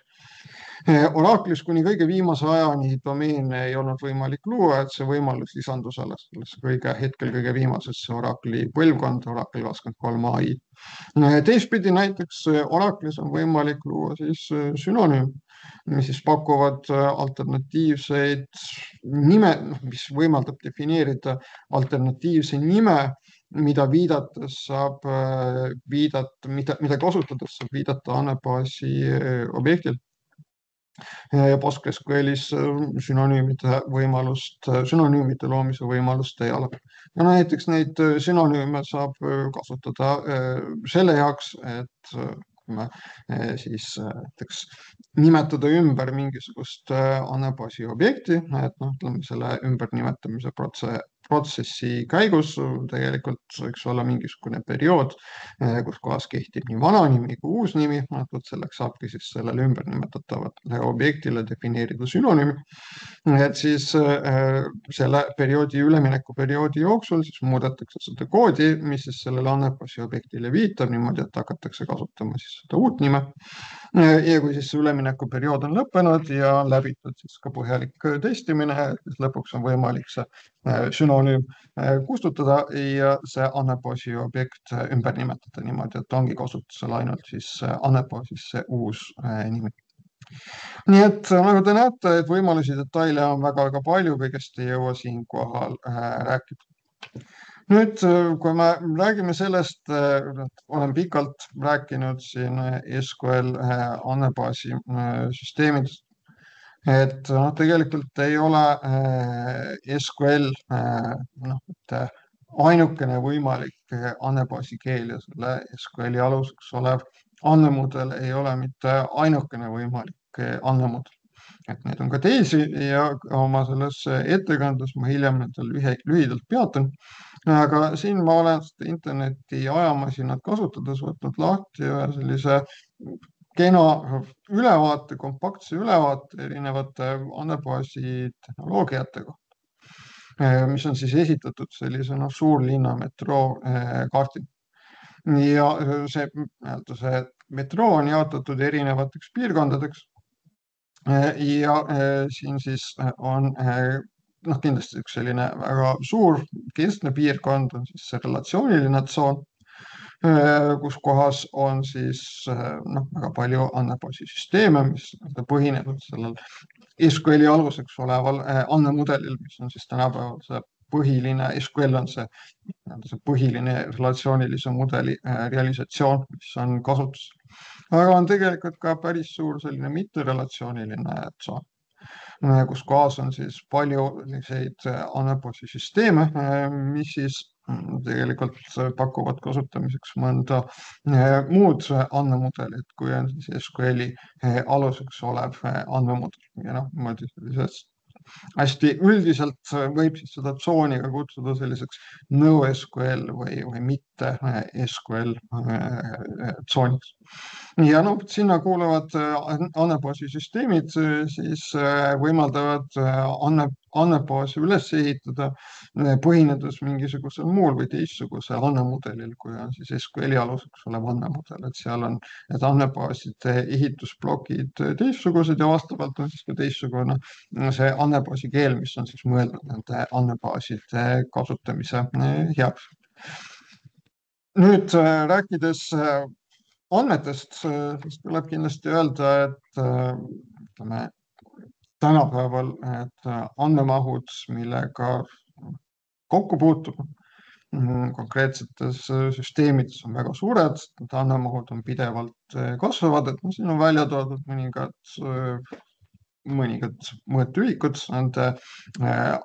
Oracle'is kuni kõige viimase ajani domeene ei olnud võimalik luua, et see võimalus lisandus alles hetkel kõige viimasesse Oracle'i põlvkond, Oracle 23 AI. Teistpidi näiteks Oracle'is on võimalik luua siis sünonüüm, mis siis pakuvad alternatiivseid nime, mis võimaldab defineerida alternatiivse nime, mida viidates saab viidata, mida kasutades saab viidata andmebaasi objektil. PostgreSQLis sünonüümide loomise võimalust ei ole. Ja näiteks neid sünonüüme saab kasutada selle jaoks, et kui me siis näiteks nimetada ümber mingisugust andmebaasi objekti, et ütleme selle ümbernimetamise protsessi käigus tegelikult võiks olla mingisugune periood, kus kohas kehtib nii vana nimi kui uus nimi, selleks saabki siis sellele ümbernimetatavale objektile defineerida sünonüümi. Et siis selle üleminekuperioodi jooksul siis muudetakse seda koodi, mis siis sellele andmebaasi objektile viitab niimoodi, et hakatakse kasutama siis seda uut nime. Ja kui siis üleminekuperiood on lõppenud ja läbitud siis ka põhjalik testimine, siis lõpuks on võimalik see sünonüüm kustutada ja see andmebaasi objekt ümber nimetada niimoodi, et ongi kasutusel ainult siis andmebaasis see uus nimi. Nii et nagu te näete, et võimalusi detaile on väga palju, kõigest ei jõua siinkohal rääkida. Nüüd, kui me räägime sellest, olen pikalt rääkinud siin SQL andmebaasi süsteemidest, et tegelikult ei ole SQL ainukene võimalik andmebaasi keel ja selle SQL-i aluseks olev andmemudel ei ole mitte ainukene võimalik andmemudel. Et neid on ka teisi ja oma selles ettekandes ma hiljem nendel lühidalt peatun. Aga siin ma olen interneti ajamasinat kasutades võtnud lahti ühe sellise kena ülevaate, kompaktse ülevaate erinevate andmebaasi tehnoloogiate kohta, mis on siis esitatud sellisena suurlinna metroo kaardil. Ja see metroo on jaotatud erinevateks piirkondadeks. Ja siin siis on kindlasti üks selline väga suur keskne piirkond on siis see relatsiooniline tsoon, kus kohas on siis väga palju andmebaasi süsteeme, mis põhinevad sellel SQL-i aluseks oleval andmemudelil, mis on siis tänapäeval see põhiline, SQL on see põhiline relatsioonilise mudeli realisatsioon, mis on kasutusel. Aga on tegelikult ka päris suur selline mitterelatsiooniline tsoon, kus kohas on siis palju selliseid andmebaasi süsteeme, mis siis tegelikult pakuvad kasutamiseks mõnda muud andmemudelit, kui on siis SQL-i aluseks olev andmemudel. Ja niimoodi sellisest hästi üldiselt võib siis seda tsooni ka kutsuda selliseks NoSQL või mitte SQL tsooniks. Ja sinna kuuluvad andmebaasi süsteemid siis võimaldavad andmebaasi üles ehitada, põhinedes mingisugusel muul või teistsugusel andmemudelil, kui on siis SQL-i aluseks olev andmemudel, et seal on need andmebaaside ehitusplokid teistsugused ja vastavalt on siis ka teistsugune see andmebaasi keel, mis on siis mõeldud nende andmebaaside kasutamise heaks. Nüüd rääkides andmetest, siis tuleb kindlasti öelda, et ütleme, tänapäeval need andmemahud, millega kokku puutub konkreetsetes süsteemides on väga suured, need andmemahud on pidevalt kasvavad, et siin on välja toodud mõningad mõõtühikud nende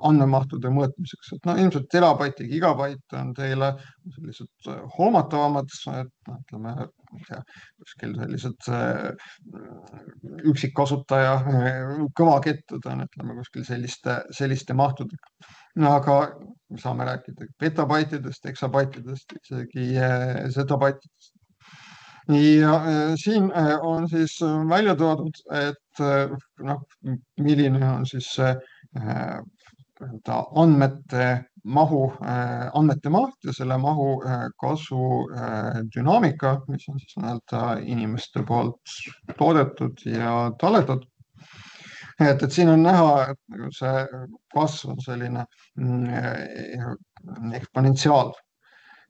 andmemahtude mõõtmiseks, et ilmselt terabatt ja gigabait on teile sellised hoomatavamad, et ütleme, kuskil sellised üksikkasutaja kõvakettud on, ütleme kuskil selliste mahtudega. Aga me saame rääkida petabaitidest, eksabaitidest, isegi zetabaitidest. Ja siin on siis välja toodud, et milline on siis andmete maht ja selle mahu kasvu dünaamika, mis on siis inimeste poolt toodetud ja talletatud. et siin on näha, et nagu see kasv on selline eksponentsiaal.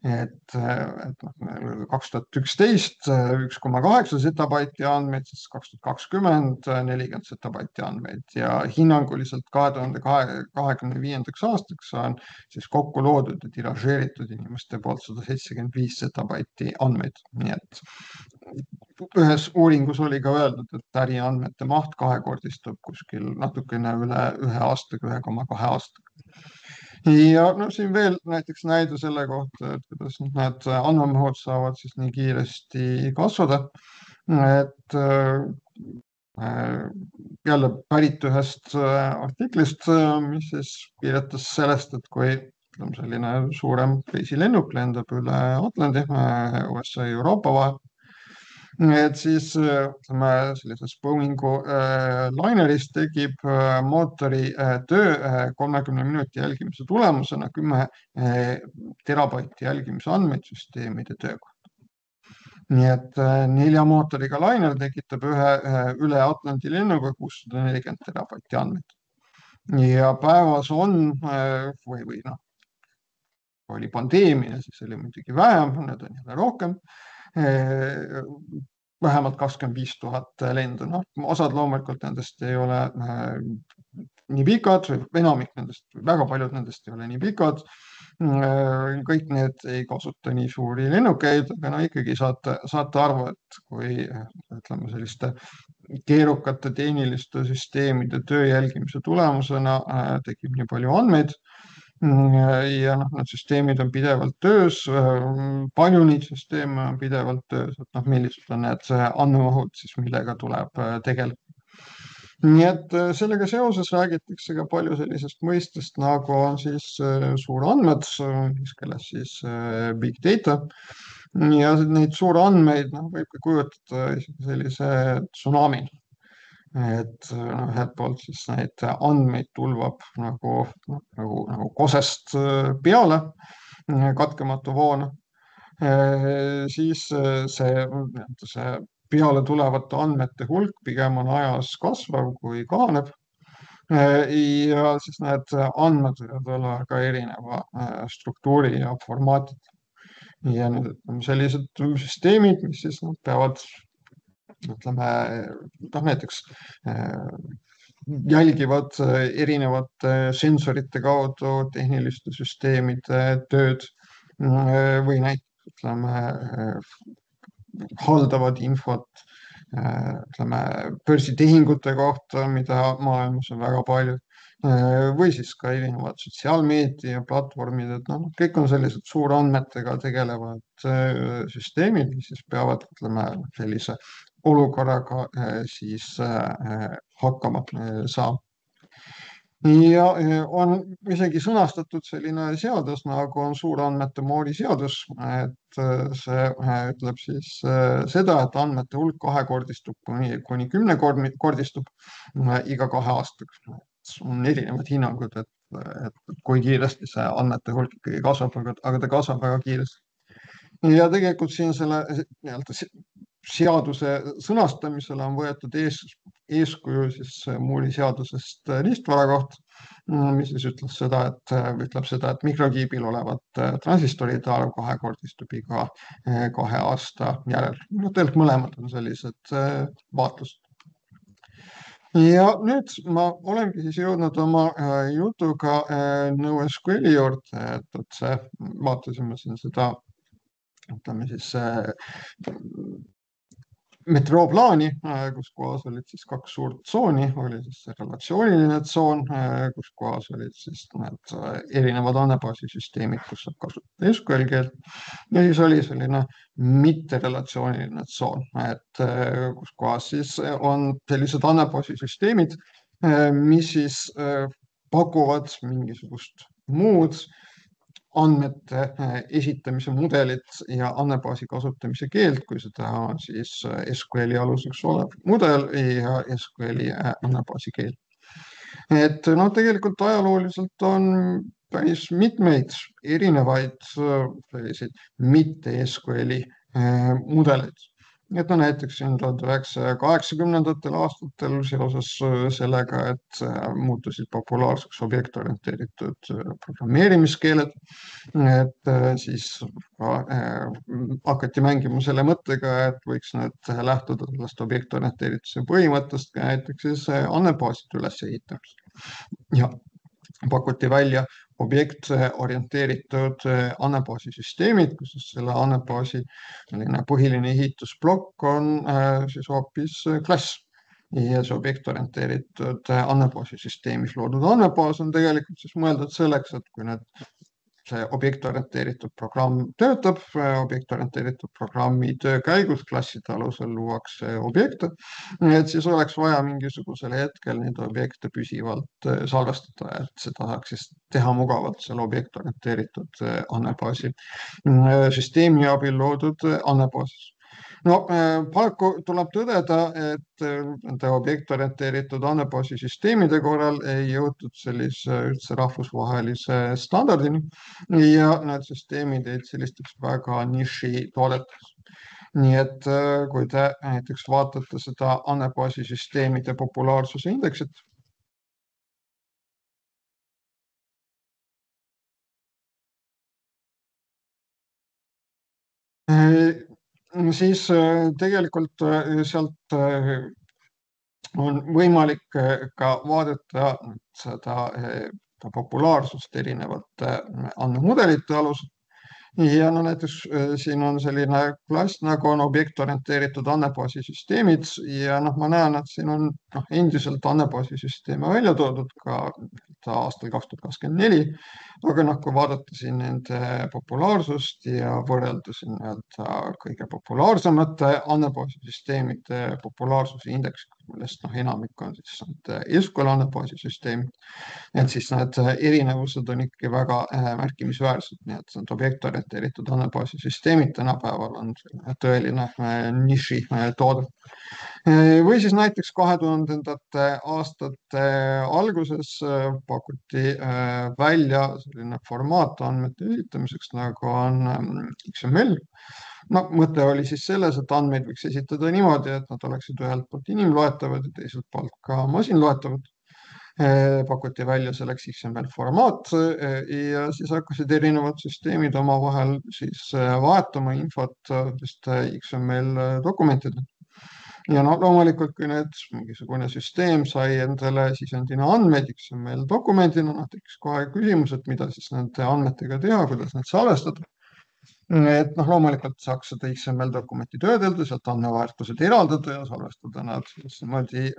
Et 2011 1,8 zetabaiti andmeid, siis 2020 40 zetabaiti andmeid ja hinnanguliselt 2025. aastaks on siis kokku loodud ja tiražeeritud inimeste poolt 175 zetabaiti andmeid. Nii et ühes uuringus oli ka öeldud, et äriandmete maht kahekordistub kuskil natukene üle 1 aastaga, 1,2 aastaga. Ja no siin veel näiteks näide selle kohta, et kuidas need andmemahud saavad siis nii kiiresti kasvada. Et jälle pärit ühest artiklist, mis siis kirjutas sellest, et kui selline suurem reisilennuk lendab üle Atlandi USA ja Euroopa vahel, et siis ütleme sellises Boeingu laineris tekib mootori töö 30 minuti jälgimise tulemusena 10 terabaiti jälgimise andmeid süsteemide töö kohta. Nii et 4 mootoriga lainer tekitab ühe üle Atlandi lennuga 640 terabaiti andmeid. Ja päevas on või noh, oli pandeemia, siis oli muidugi vähem, nüüd on jälle rohkem. Vähemalt 25 000 lendu. No, osad loomulikult nendest ei ole nii pikad, enamik nendest, väga paljud nendest ei ole nii pikad. Kõik need ei kasuta nii suuri lennukeid, aga no ikkagi saate arvu, et kui ütleme selliste keerukate tehniliste süsteemide töö jälgimise tulemusena tekib nii palju andmeid, ja noh, need süsteemid on pidevalt töös, palju neid süsteeme on pidevalt töös, et noh, millised on need andmemahud siis, millega tuleb tegeleda. Nii et sellega seoses räägitakse ka palju sellisest mõistest, nagu on siis suurandmed, mis keeles siis big data. Ja neid suurandmeid võib ka kujutada sellise tsunami. Et ühelt poolt siis neid andmeid tulvab nagu kosest peale katkematu voona. Siis see peale tulevate andmete hulk pigem on ajas kasvav kui kahaneb. Ja siis need andmed võivad olla ka erineva struktuuri ja formaatid. Ja need sellised süsteemid, mis siis peavad ütleme, näiteks jälgivad erinevate sensorite kaudu tehniliste süsteemide tööd või näiteks ütleme, haldavad infot ütleme, börsitehingute kohta, mida maailmas on väga palju, või siis ka erinevad sotsiaalmeedia platvormid, et noh, kõik on sellised suurandmetega tegelevad süsteemid, mis siis peavad, ütleme, sellise olukorraga siis hakkama saama. Ja on isegi sõnastatud selline seadus, nagu on suurandmete moodi seadus, et see ütleb siis seda, et andmete hulk kahekordistub kuni 10-kordistub iga 2 aastaga. On erinevad hinnangud, et kui kiiresti see andmete hulk ikkagi kasvab, aga ta kasvab väga kiiresti. Ja tegelikult siin selle seaduse sõnastamisele on võetud eeskuju siis Moore'i seadusest riistvara kohta, mis siis ütleb seda, et mikrokiibil olevat transistoride arv kahekordistub iga 2 aasta järel. Tegelikult mõlemad on sellised vaatlused. Ja nüüd ma olengi siis jõudnud oma jutuga NoSQL-i juurde, et vaatasime siin seda, ütleme siis metrooplaani, kus kohas olid siis 2 suurt tsooni, oli siis see relatsiooniline tsoon, kus kohas olid siis need erinevad andmebaasisüsteemid, kus saab kasutada SQL keelt, ja siis oli selline mitterelatsiooniline tsoon, et kus kohas siis on sellised andmebaasisüsteemid, mis siis pakuvad mingisugust muud andmete esitamise mudelit ja andmebaasi kasutamise keelt, kui seda on siis SQL-i aluseks olev mudel ja SQL-i andmebaasi keel. Et noh, tegelikult ajalooliselt on päris mitmeid erinevaid selliseid mitte SQL-i mudeleid. et no näiteks siin 1980. aastatel seoses sellega, et muutusid populaarseks objektorienteeritud programmeerimiskeeled, et siis hakati mängima selle mõttega, et võiks nüüd lähtuda sellest objektorienteerituse põhimõttest ka näiteks siis andmebaaside ülesehitamisel. Ja pakuti välja objektorienteeritud andmebaasisüsteemid, kus siis selle andmebaasi põhiline ehitusplokk on siis hoopis klass. Ja see objektorienteeritud andmebaasisüsteemis loodud andmebaas on tegelikult siis mõeldud selleks, et kui see objektorienteeritud programm töötab, objektorienteeritud programmi töö käigus klasside alusel luuakse objekte, et siis oleks vaja mingisugusel hetkel neid objekte püsivalt salvestada, et seda saaks siis teha mugavalt selle objektorienteeritud andmebaasi süsteemi abil loodud andmebaasis. No paraku tuleb tõdeda, et nende objektorienteeritud andmebaasisüsteemide korral ei jõutud sellise üldse rahvusvahelise standardini ja need süsteemid jäid sellisteks väga niši toodeteks. Nii et kui te näiteks vaatate seda andmebaasisüsteemide populaarsuse indeksit, siis tegelikult sealt on võimalik ka vaadata seda populaarsust erinevate andmemudelite alusel. Ja no näiteks siin on selline klass nagu on objektorienteeritud andmebaasisüsteemid ja ma näen, et siin on endiselt andmebaasisüsteeme välja toodud ka aastal 2024, aga kui vaadata siin nende populaarsust ja võrrelda siin kõige populaarsemate andmebaasisüsteemide populaarsuse indeksiga, millest enamik on siis SQL andmebaasisüsteemid, et siis need erinevused on ikkagi väga märkimisväärsed, nii et need objektorienteeritud andmebaasisüsteemid tänapäeval on tõeline niši toode. Või siis näiteks 2000ndate aastate alguses pakuti välja selline formaat andmete esitamiseks, nagu on XML. Mõte oli siis selles, et andmeid võiks esitada niimoodi, et nad oleksid ühelt poolt inimloetavad ja teiselt poolt ka masinloetavad. Pakuti välja selleks XML formaat ja siis hakkasid erinevad süsteemid omavahel siis vahetama infot just XML dokumentidega. Ja loomulikult, kui mingisugune süsteem sai endale sisendina andmeid XML dokumendina, tekkis kohe küsimus, et mida siis nende andmetega teha, kuidas need salvestada. Et loomulikult saaks seda XML dokumenti töödelda, sealt andmeväärtused eraldada ja salvestada nad niimoodi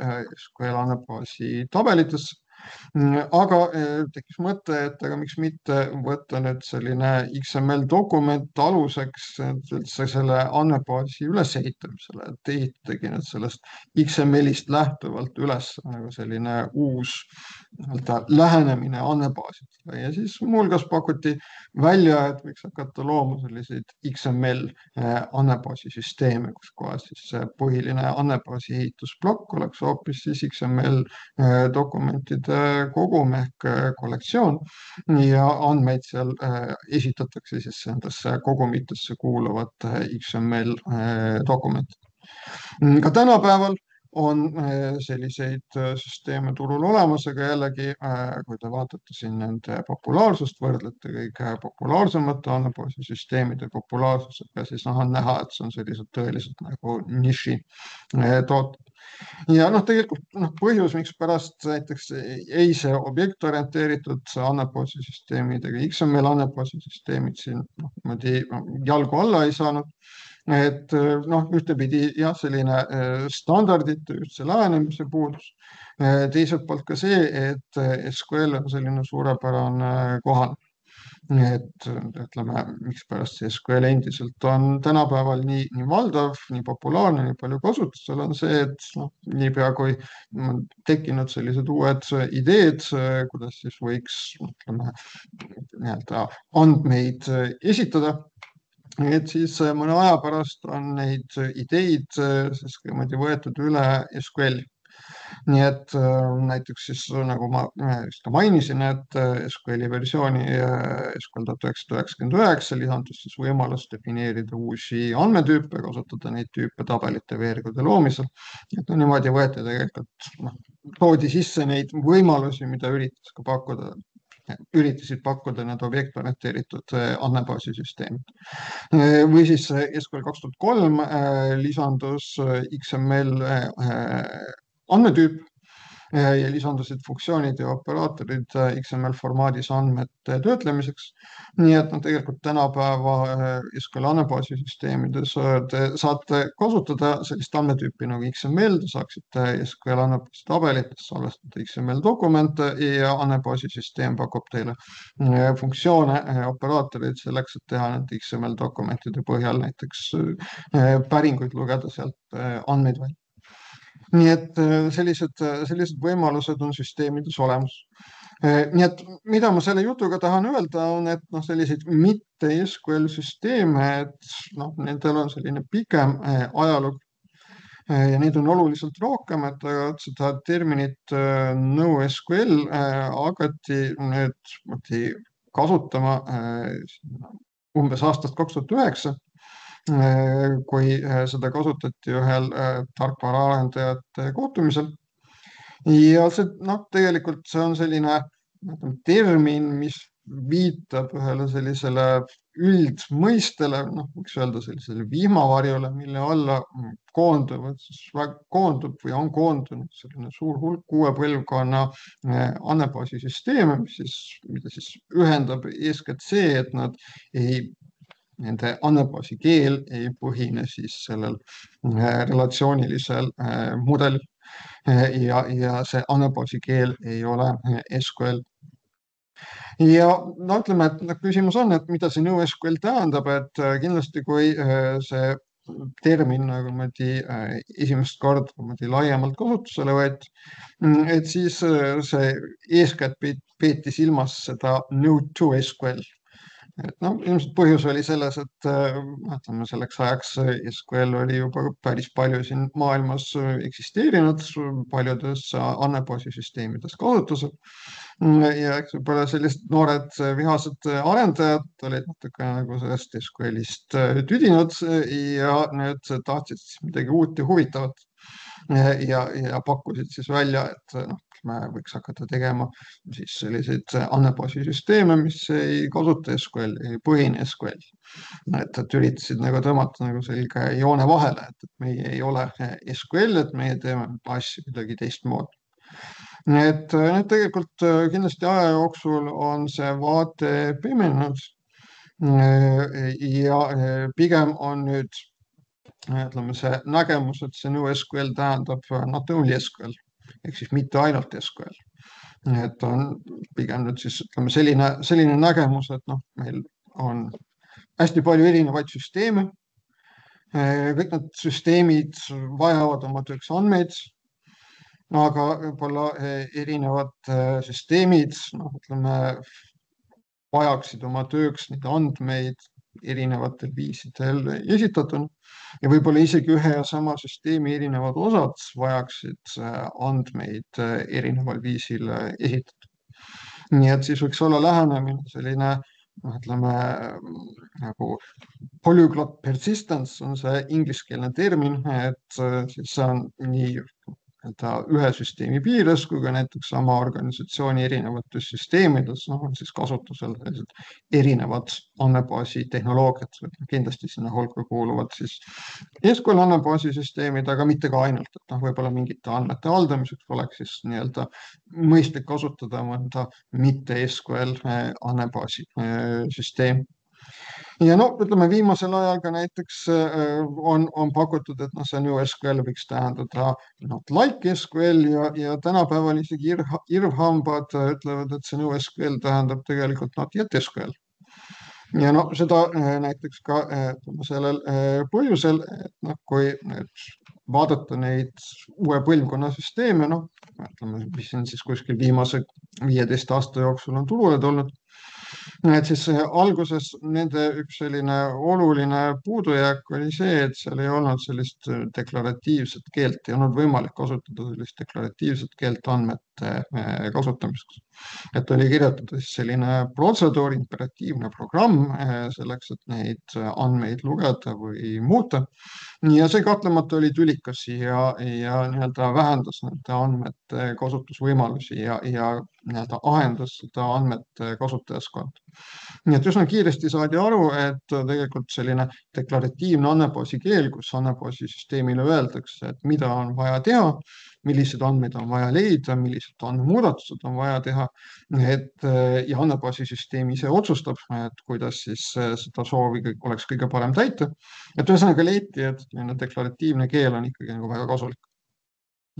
SQL andmebaasi tabelitesse. Aga tekkis mõte, et aga miks mitte võtta nüüd selline XML dokument aluseks üldse selle andmebaasi ülesehitamisele, et ehitadagi nüüd sellest XML-ist lähtuvalt üles nagu selline uus lähenemine andmebaasidele ja siis muuhulgas pakuti välja, et võiks hakata looma selliseid XML andmebaasisüsteeme, kus kohas siis põhiline andmebaasi ehitusplokk oleks hoopis siis XML dokumentide kogum ehk kollektsioon ja andmeid seal esitatakse siis nendesse kogumitesse kuuluvate XML dokumentide. Ka tänapäeval on selliseid süsteeme turul olemas, aga jällegi, kui te vaatate siin nende populaarsust, võrdlete kõige populaarsemate andmebaasisüsteemide populaarsusega, siis on näha, et see on sellised tõeliselt nagu niši tooted. Ja tegelikult põhjus, miks pärast näiteks see objektorienteeritud andmebaasisüsteemid ega XML andmebaasisüsteemid siin jalgu alla ei saanud, et ühtepidi jah, selline standardite ühtse lähenemise puudus, teiselt poolt ka see, et SQL on selline suurepärane kohane. Et ütleme, mikspärast see SQL endiselt on tänapäeval nii valdav, nii populaarne, nii palju kasutusel on see, et niipea kui on tekkinud sellised uued ideed, kuidas siis võiks andmeid esitada, et siis mõne aja pärast on neid ideid siis võetud üle SQL-i. Nii et näiteks siis nagu ma just ka mainisin, et SQL-i versiooni SQL 1999 lisandus siis võimalus defineerida uusi andmetüüpe, kasutada neid tüüpe tabelite veergude loomisel. Et no niimoodi võeti tegelikult, toodi sisse neid võimalusi, mida üritasid pakkuda need objektorienteeritud andmebaasisüsteemid. Või siis SQL 2003 lisandus XML andmetüüp ja lisandusid funktsioonid ja operaatorid XML formaadis andmete töötlemiseks. Nii et tegelikult tänapäeva SQL andmebaasisüsteemides te saate kasutada sellist andmetüüpi nagu XML, te saaksite SQL andmebaasi tabelites salvestada XML dokumente ja andmebaasisüsteem pakub teile funktsioone, operaatorid selleks, et teha need XML dokumentide põhjal näiteks päringuid lugeda sealt andmeid välja. Nii et sellised võimalused on süsteemides olemas. Nii et mida ma selle jutuga tahan öelda on, et selliseid mitte SQL süsteeme, et nendel on selline pikem ajalugu ja neid on oluliselt rohkem, et seda terminit NoSQL hakati nüüd kasutama umbes aastast 2009. Kui seda kasutati ühel tarkvaraarendajate kohtumisel. Ja see, tegelikult see on selline termin, mis viitab ühele sellisele üldmõistele, võiks öelda sellisele vihmavarjule, mille alla koondub või on koondunud selline suur hulk uue põlvkonna andmebaasisüsteeme, mida siis ühendab eeskätt see, et nende andmebaasi keel ei põhine siis sellel relatsioonilisel mudelil ja see andmebaasi keel ei ole SQL. Ja ütleme, et küsimus on, et mida see NoSQL tähendab, et kindlasti kui see termin esimest korda laiemalt kasutusele võeti, et siis see eeskätt peeti silmas seda Node2SQL. Ilmselt põhjus oli selles, et selleks ajaks SQL oli juba päris palju siin maailmas eksisteerinud, paljudes andmebaasisüsteemides kasutusel. Ja eks võib-olla sellised noored vihased arendajad olid natuke nagu sellest SQL-ist tüdinud ja nüüd tahtsid midagi uut ja huvitavat ja pakkusid siis välja, et me võiks hakata tegema siis selliseid andmebaasisüsteeme, mis ei kasuta SQL, ei põhine SQL. Et üritasid tõmmata selge joone vahele, et meie ei ole SQL, et meie teeme asju midagi teistmoodi. Et tegelikult kindlasti aja jooksul on see vaate pimenenud ja pigem on nüüd see nägemus, et see NoSQL tähendab not only SQL ehk siis mitte ainult SQL. Et on pigem nüüd siis selline nägemus, et meil on hästi palju erinevaid süsteeme. Kõik need süsteemid vajavad oma tööks andmeid, aga võib-olla erinevad süsteemid vajaksid oma tööks neid andmeid erinevatel viisidel esitatuna ja võib-olla isegi ühe ja sama süsteemi erinevad osad vajaksid andmeid erineval viisil esitada. Nii et siis võiks olla lähenemine selline, nagu polyglot persistence on see ingliskeelne termin, et siis see on nii ühe süsteemi piires, kui ka näiteks sama organisatsiooni erinevates süsteemides on siis kasutusel erinevad andmebaasi tehnoloogiad. Kindlasti sinna hulka kuuluvad siis SQL andmebaasisüsteemid, aga mitte ka ainult, et võib-olla mingite andmete haldamiseks oleks siis mõistlik kasutada mõnda mitte SQL andmebaasi süsteemi. Ja viimasel ajal ka näiteks on pakutud, et see NoSQL võiks tähendada like SQL ja tänapäeval isegi irvhambad ütlevad, et see NoSQL tähendab tegelikult not yet SQL. Ja seda näiteks ka sellel põhjusel, et kui vaadata neid uue põlvkonna süsteeme, mis on siis kuskil viimase 15 aasta jooksul on turule tulnud, Et siis alguses nende üks selline oluline puudujääk oli see, et seal ei olnud sellist deklaratiivset keelt, ei olnud võimalik kasutada sellist deklaratiivset keelt andmete kasutamiseks. Et oli kirjutatud siis selline protseduur, imperatiivne programm selleks, et neid andmeid lugeda või muuta. Ja see kahtlemata oli tülikas ja nii-öelda vähendas nende andmete kasutusvõimalusi ja nii-öelda ahendas seda andmete kasutajaskonda. Nii et üsna kiiresti saadi aru, et tegelikult selline deklaratiivne andmebaasi keel, kus andmebaasi süsteemile öeldakse, et mida on vaja teha, millised andmeid on vaja leida, millised andmemuudatused on vaja teha, ja andmebaasi süsteem ise otsustab, et kuidas siis seda soovi oleks kõige parem täita. Et ühesõnaga leiti, et deklaratiivne keel on ikkagi nagu väga kasulik.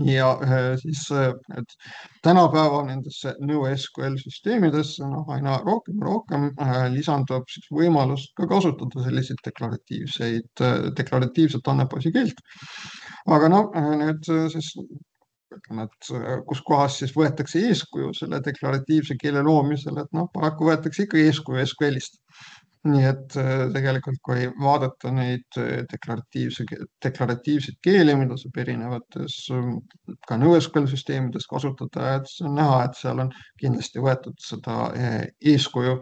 Ja siis et tänapäeva nendesse NoSQL süsteemidesse aina rohkem lisandub siis võimalus ka kasutada selliseid deklaratiivset andmebaasi keelt. Aga need siis ütleme, et kus kohas siis võetakse eeskuju selle deklaratiivse keele loomisel, et paraku võetakse ikka eeskuju SQL-ist. Nii et tegelikult, kui vaadata neid deklaratiivseid keeli, mida saab erinevates ka NoSQL süsteemides kasutada, et see on näha, et seal on kindlasti võetud seda eeskuju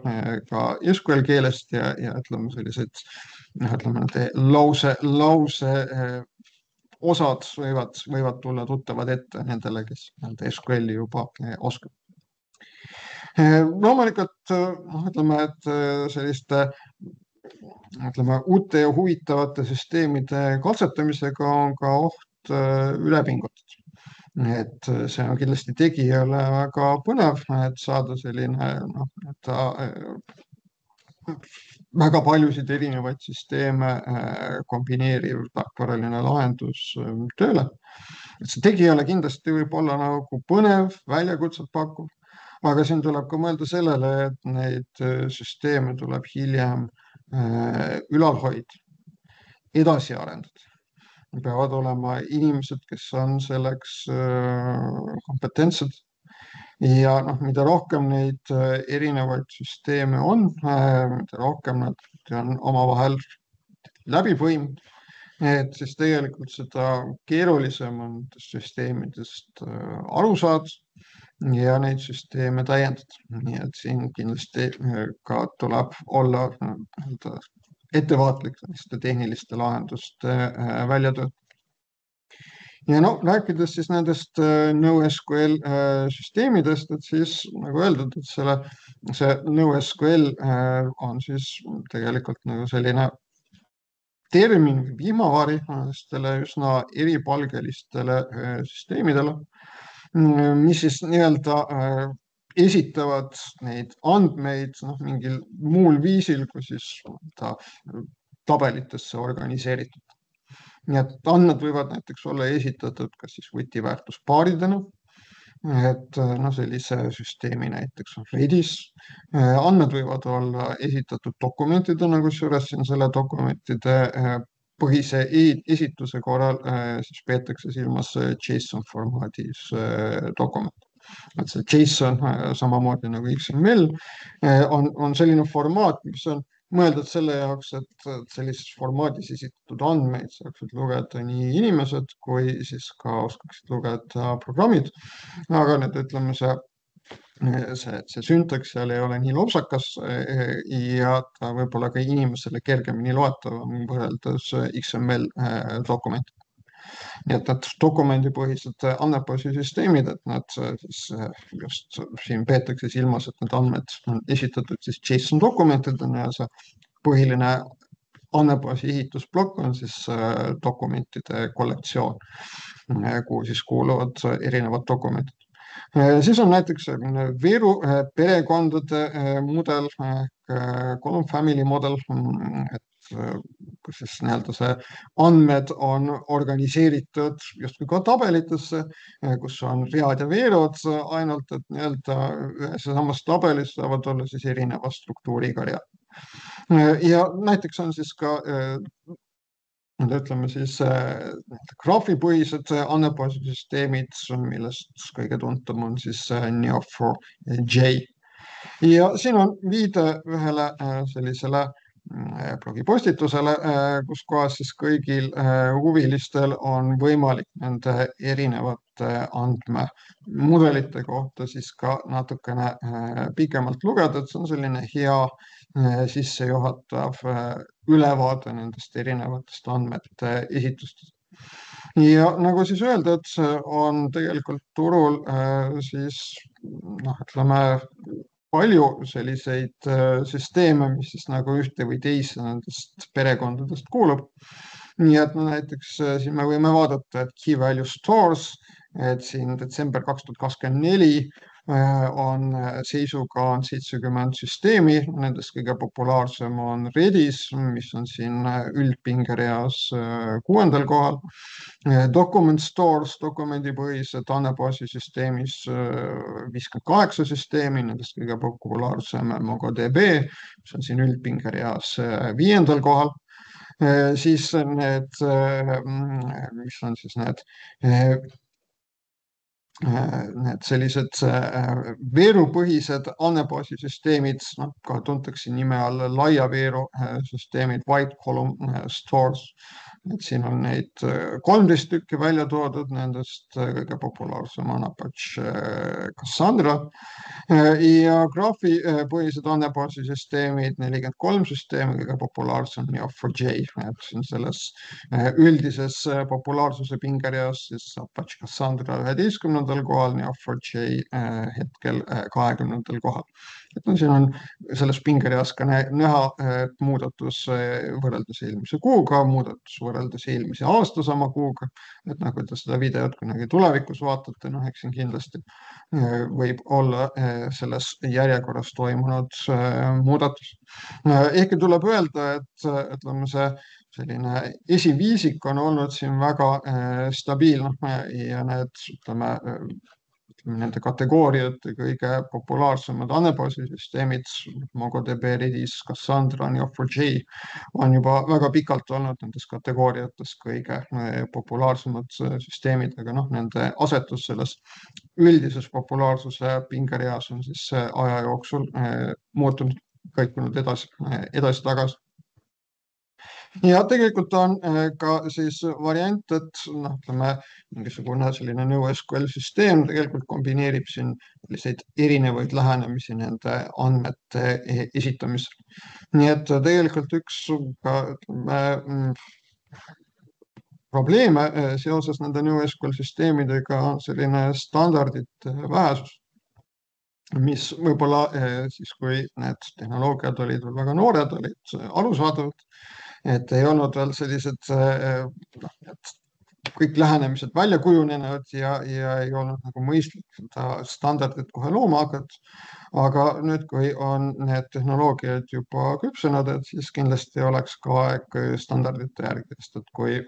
ka SQL keelest ja ütleme sellised, ütleme lause osad võivad tulla tuttavad ette nendele, kes SQL-i juba oskab. Loomulikult ütleme, et selliste uute ja huvitavate süsteemide katsetamisega on ka oht üle pingutada. Et see on kindlasti tegijale väga põnev, et saada selline väga paljusid erinevaid süsteeme kombineeriv tarkvaraline lahendus tööle. Et see tegijale kindlasti võib olla nagu põnev, väljakutset pakkuv, aga siin tuleb ka mõelda sellele, et neid süsteeme tuleb hiljem ülal hoida, edasi arendada. Peavad olema inimesed, kes on selleks kompetentsed ja mida rohkem neid erinevaid süsteeme on, mida rohkem nad on omavahel läbi põimunud, et siis tegelikult seda keerulisem on süsteemidest aru saada ja neid süsteeme täiendada. Nii et siin kindlasti ka tuleb olla ettevaatlik selliste tehniliste lahenduste väljatöötamisel. Ja rääkides siis nendest NoSQL süsteemidest, et siis nagu öeldud, et see NoSQL on siis tegelikult nagu selline termin või vihmavari sellistele üsna eripalgelistele süsteemidele, mis siis nii-öelda esitavad neid andmeid mingil muul viisil, kui siis tabelitesse organiseeritud. Nii et andmed võivad näiteks olla esitatud kas siis võtiväärtuspaaridena, et sellise süsteemi näiteks on Redis. Andmed võivad olla esitatud dokumentidena, kusjuures siin selle dokumentide põhise esituse korral siis peetakse silmas JSON formaadis dokument. Et see JSON samamoodi nagu XML on selline formaat, mis on mõeldud selle jaoks, et sellises formaadis esitatud andmeid saaksid lugeda nii inimesed kui siis ka oskaksid lugeda programmid. Aga ütleme, see süntaks seal ei ole nii lopsakas ja ta võib olla ka inimesele kergemini loetavam võrreldes XML dokumentiga. Nii et need dokumendipõhised andmebaasi süsteemid, et nad siis just siin peetakse silmas, et need andmed on esitatud siis JSON dokumentidena ja see põhiline andmebaasi ehitusplokk on siis dokumentide kollektsioon, kuhu siis kuuluvad erinevad dokumendid. Siis on näiteks Veeru perekondade mudel, column family model, kus siis nii-öelda see andmed on organiseeritud justkui ka tabelitesse, kus on read ja veerud, ainult et nii-öelda ühes ja samas tabelis saavad olla siis erineva struktuuriga read. Ja näiteks on siis ka ütleme siis graafipõhised andmebaasi süsteemid, millest kõige tuntum on siis Neo4j. Ja siin on viide ühele sellisele blogipostitusele, kus kohas siis kõigil huvilistel on võimalik nende erinevate andmemudelite kohta siis ka natukene pikemalt lugeda, et see on selline hea sissejuhatav ülevaade nendest erinevatest andmete esitustest. Ja nagu siis öelda, et see on tegelikult turul siis noh, ütleme palju selliseid süsteeme, mis siis nagu ühte või teise nendest perekondadest kuulub. Nii et no näiteks siin me võime vaadata, et Key Value Stores, et siin detsember 2024 on seisuga on 70 süsteemi, nendest kõige populaarsem on Redis, mis on siin üldpingereas 6. kohal. Document Stores, dokumendipõhised andmebaasi süsteemis 58 süsteemi, nendest kõige populaarsem MongoDB, mis on siin üldpingereas 5. kohal. Siis need, mis on siis need sellised veerupõhised andmebaasisüsteemid, noh, ka tuntakse nime all laia veeru süsteemid, white column stores. Et siin on neid 13 tükki välja toodud, nendest kõige populaarsem on Apache Cassandra ja graafipõhised andmebaasisüsteemid 43 süsteemi, kõige populaarsem Neo4j, et siin selles üldises populaarsuse pingereas siis Apache Cassandra 11. kohal, Neo4j hetkel 20. kohal. Et no siin on selles pingereas ka näha muudatus võrreldes eelmise kuuga, muudatus võrreldes eelmise aasta sama kuuga, et nagu te seda videot kunagi tulevikus vaatate, noh, eks siin kindlasti võib olla selles järjekorras toimunud muudatus. Ehkki tuleb öelda, et ütleme, see selline esiviisik on olnud siin väga stabiilne ja need, ütleme, nende kategooriate kõige populaarsemad andmebaasisüsteemid, MongoDB, Redis, Cassandra, Neo4j on juba väga pikalt olnud nendes kategooriates kõige populaarsemad süsteemid, aga noh, nende asetus selles üldises populaarsuse pingereas on siis aja jooksul muutunud, kõikunud edasi-tagasi. Ja tegelikult on ka siis variant, et noh, ütleme, mingisugune selline NoSQL süsteem tegelikult kombineerib siin selliseid erinevaid lähenemisi nende andmete esitamisel. Nii et tegelikult üks ka, ütleme, probleeme seoses nende NoSQL süsteemidega on selline standardite vähesus, mis võib-olla siis, kui need tehnoloogiad olid veel väga noored, olid alusaadavad, et ei olnud veel sellised kõik lähenemised välja kujunenud ja ei olnud nagu mõistlik seda standardit kohe looma hakata. Aga nüüd, kui on need tehnoloogiad juba küpsenud, et siis kindlasti oleks ka aeg standardite järgi, sest et kui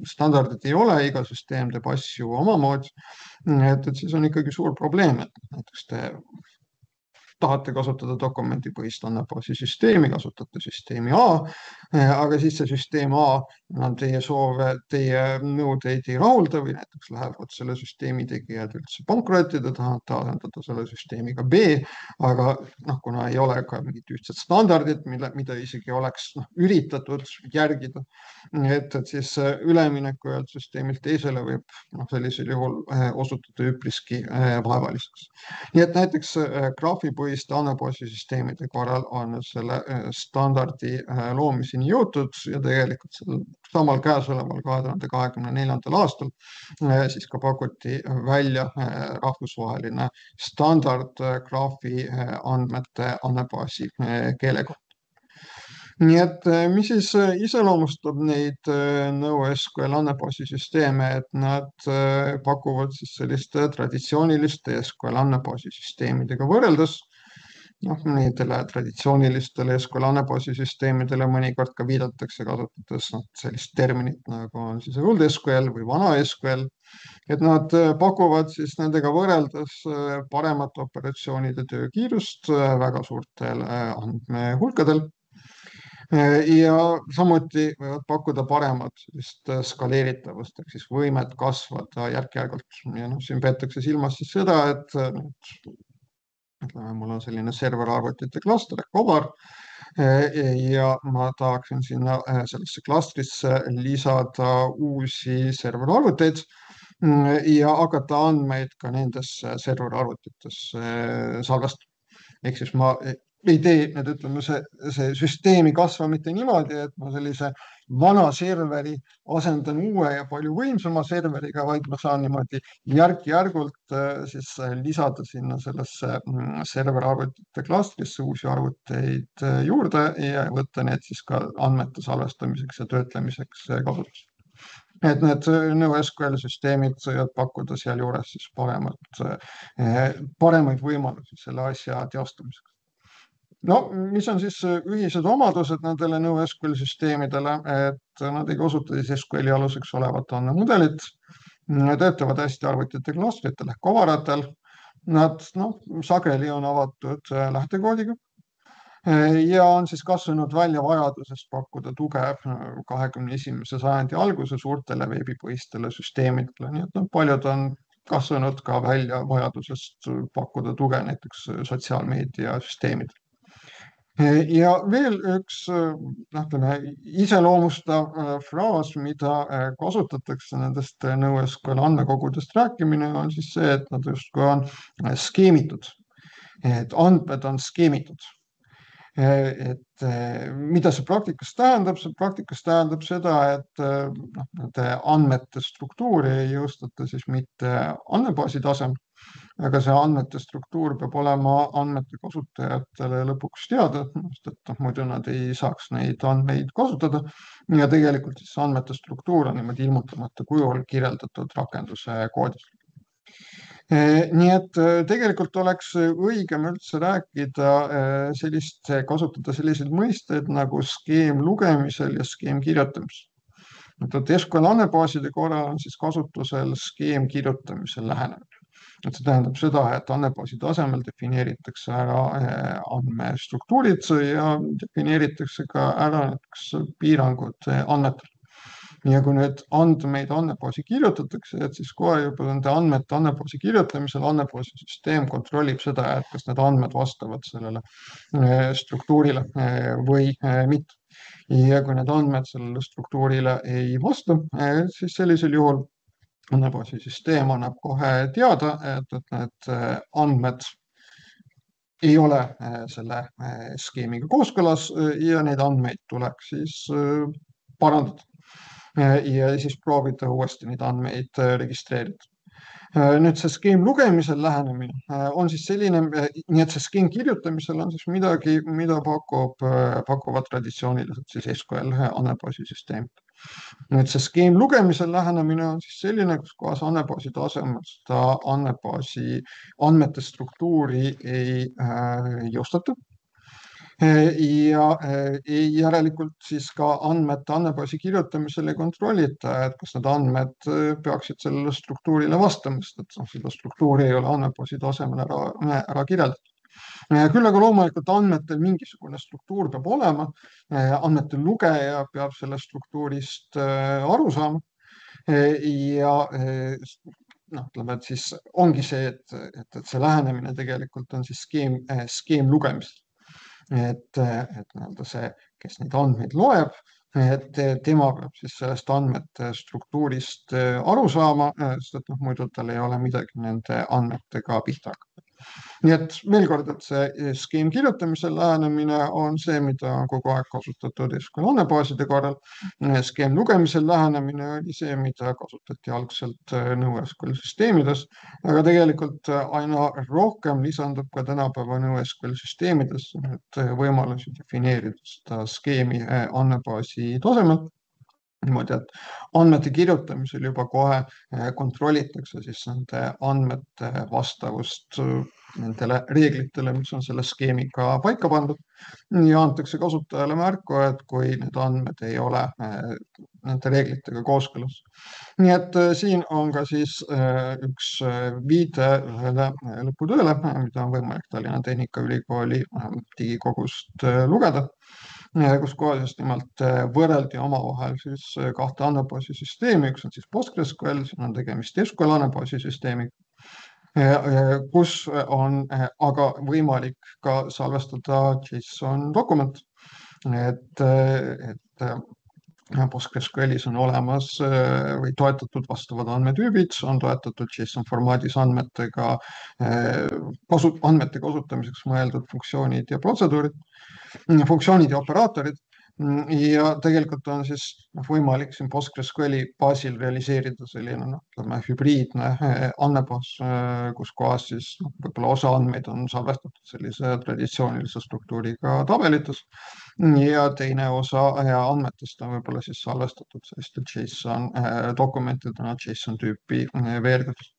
standardid ei ole, iga süsteem teeb asju omamoodi, et siis on ikkagi suur probleem, et näiteks te tahate kasutada dokumendipõhist andmebaasisüsteemi, kasutate süsteemi A, aga siis see süsteem A enam teie soove, teie nõudeid ei rahulda või näiteks lähevad selle süsteemi tegijad üldse pankrotti, te tahate asendada selle süsteemiga B, aga noh, kuna ei ole ka mingit ühtset standardit, mida isegi oleks üritatud järgida, et siis üleminek ühelt süsteemilt teisele võib sellisel juhul osutuda üpriski vaevaliseks. Nii et näiteks graafipõhiste andmebaasisüsteemide korral on selle standardi loomiseni jõutud ja tegelikult samal käesoleval 2024. aastal siis ka pakuti välja rahvusvaheline standard graafi andmete andmebaasi keele kohta. Nii et mis siis iseloomustab neid NoSQL andmebaasisüsteeme, et nad pakuvad siis selliste traditsiooniliste SQL andmebaasisüsteemidega võrreldes, nendele traditsioonilistele SQL andmebaasisüsteemidele mõnikord ka viidatakse, kasutades sellist terminit nagu on siis old SQL või vana SQL, et nad pakuvad siis nendega võrreldes paremat operatsioonide töökiirust väga suurtel andmehulkadel. Ja samuti võivad pakkuda paremat skaleeritavust ehk siis võimet kasvada järk-järgult. Ja siin peetakse silmas siis seda, et ütleme, mul on selline serverarvutite klaster ehk kobar ja ma tahaksin sinna sellesse klastrisse lisada uusi serverarvuteid ja hakata andmeid ka nendesse serverarvutitesse salvestama. Ehk siis ma ei tee need, ütleme, see süsteemi kasva mitte niimoodi, et ma sellise vana serveri asendan uue ja palju võimsama serveriga, vaid ma saan niimoodi järk-järgult siis lisada sinna sellesse serverarvutite klastrisse uusi arvuteid juurde ja võtta need siis ka andmete salvestamiseks ja töötlemiseks kasutusele. Et need NoSQL süsteemid võivad pakkuda sealjuures siis paremaid võimalusi selle asja teostamiseks. No mis on siis ühised omadused nendele NoSQL süsteemidele, et nad ei kasuta siis SQL-i aluseks olevat andmemudelit, töötavad hästi arvutite klastritel ehk kovaratel, nad sageli on avatud lähtekoodiga ja on siis kasvanud välja vajadusest pakkuda tuge 21. sajandi alguse suurtele veebipõhistele süsteemidele, nii et paljud on kasvanud ka välja vajadusest pakkuda tuge näiteks sotsiaalmeediasüsteemidele. Ja veel üks iseloomustav fraas, mida kasutatakse nendest NoSQL andmekogudest rääkimine, on siis see, et nad justkui on skeemitud, et andmed on skeemitud. Et mida see praktikas tähendab? See praktikas tähendab seda, et nende andmete struktuuri ei jõustata siis mitte andmebaasi tasemel, aga see andmete struktuur peab olema andmete kasutajatele lõpuks teada, sest et muidu nad ei saaks neid andmeid kasutada. Ja tegelikult siis andmete struktuur on niimoodi ilmutamata kujul kirjeldatud rakenduse koodis. Nii et tegelikult oleks õigem üldse rääkida kasutada selliseid mõisteid nagu skeem lugemisel ja skeem kirjutamisel. SQL andmebaaside korral on siis kasutusel skeem kirjutamisel lähenemine. See tähendab seda, et andmebaasi tasemel defineeritakse ära andmestruktuurid ja defineeritakse ka ära näiteks piirangud andmetel. Ja kui nüüd andmeid andmebaasi kirjutatakse, et siis kohe juba nende andmete andmebaasi kirjutamisel andmebaasi süsteem kontrollib seda, et kas need andmed vastavad sellele struktuurile või mitte. Ja kui need andmed sellele struktuurile ei vasta, siis sellisel juhul andmebaasi süsteem annab kohe teada, et need andmed ei ole selle skeemiga kooskõlas ja neid andmeid tuleks siis parandada. Ja siis proovida uuesti neid andmeid registreerida. Nüüd see skeem lugemisel lähenemine on siis selline, nii et see skeem kirjutamisel on siis midagi, mida pakuvad traditsiooniliselt siis SQL andmebaasi süsteemid. Nüüd see skeem lugemisel lähenemine on siis selline, kus kohas andmebaasi tasemel seda andmebaasi andmete struktuuri ei jõustata. Ja järelikult siis ka andmete andmebaasi kirjutamisel ei kontrollita, et kas need andmed peaksid sellele struktuurile vastama, sest et seda struktuuri ei ole andmebaasi tasemel ära kirjeldatud. Küll aga loomulikult andmetel mingisugune struktuur peab olema, andmete lugeja peab sellest struktuurist aru saama ja ütleme, et siis ongi see, et see lähenemine tegelikult on siis skeem lugemisel. Et see, kes neid andmeid loeb, et tema peab siis sellest andmete struktuurist aru saama, sest et muidu tal ei ole midagi nende andmetega pihta hakata. Nii et veel kord, et see skeem kirjutamisel lähenemine on see, mida on kogu aeg kasutatud SQL andmebaaside korral. Skeem lugemisel lähenemine oli see, mida kasutati algselt NoSQL süsteemides, aga tegelikult aina rohkem lisandub ka tänapäeva NoSQL süsteemides võimalusi defineerida seda skeemi andmebaasi tasemel. Niimoodi, et andmete kirjutamisel juba kohe kontrollitakse siis nende andmete vastavust nendele reeglitele, mis on selle skeemiga paika pandud ja antakse kasutajale märku, et kui need andmed ei ole nende reeglitega kooskõlas. Nii et siin on ka siis üks viide ühele lõputööle, mida on võimalik Tallinna Tehnikaülikooli digikogust lugeda, kus kohas just nimelt võrreldi omavahel siis kahte andmebaasi süsteemi, üks on siis PostgreSQL, siin on tegemist SQL andmebaasi süsteemiga. kus on aga võimalik ka salvestada JSON dokument. et PostgreSQLis on olemas või toetatud vastavad andmetüübid, on toetatud JSON formaadis andmetega, andmete kasutamiseks mõeldud funktsioonid ja protseduurid, funktsioonid ja operaatorid. Ja tegelikult on siis võimalik siin PostgreSQLi baasil realiseerida selline hübriidne andmebaas, kus kohas siis võib-olla osa andmeid on salvestatud sellise traditsioonilise struktuuriga tabelites ja teine osa andmetest on võib-olla siis salvestatud selliste JSON dokumentidena, JSON tüüpi veergudest.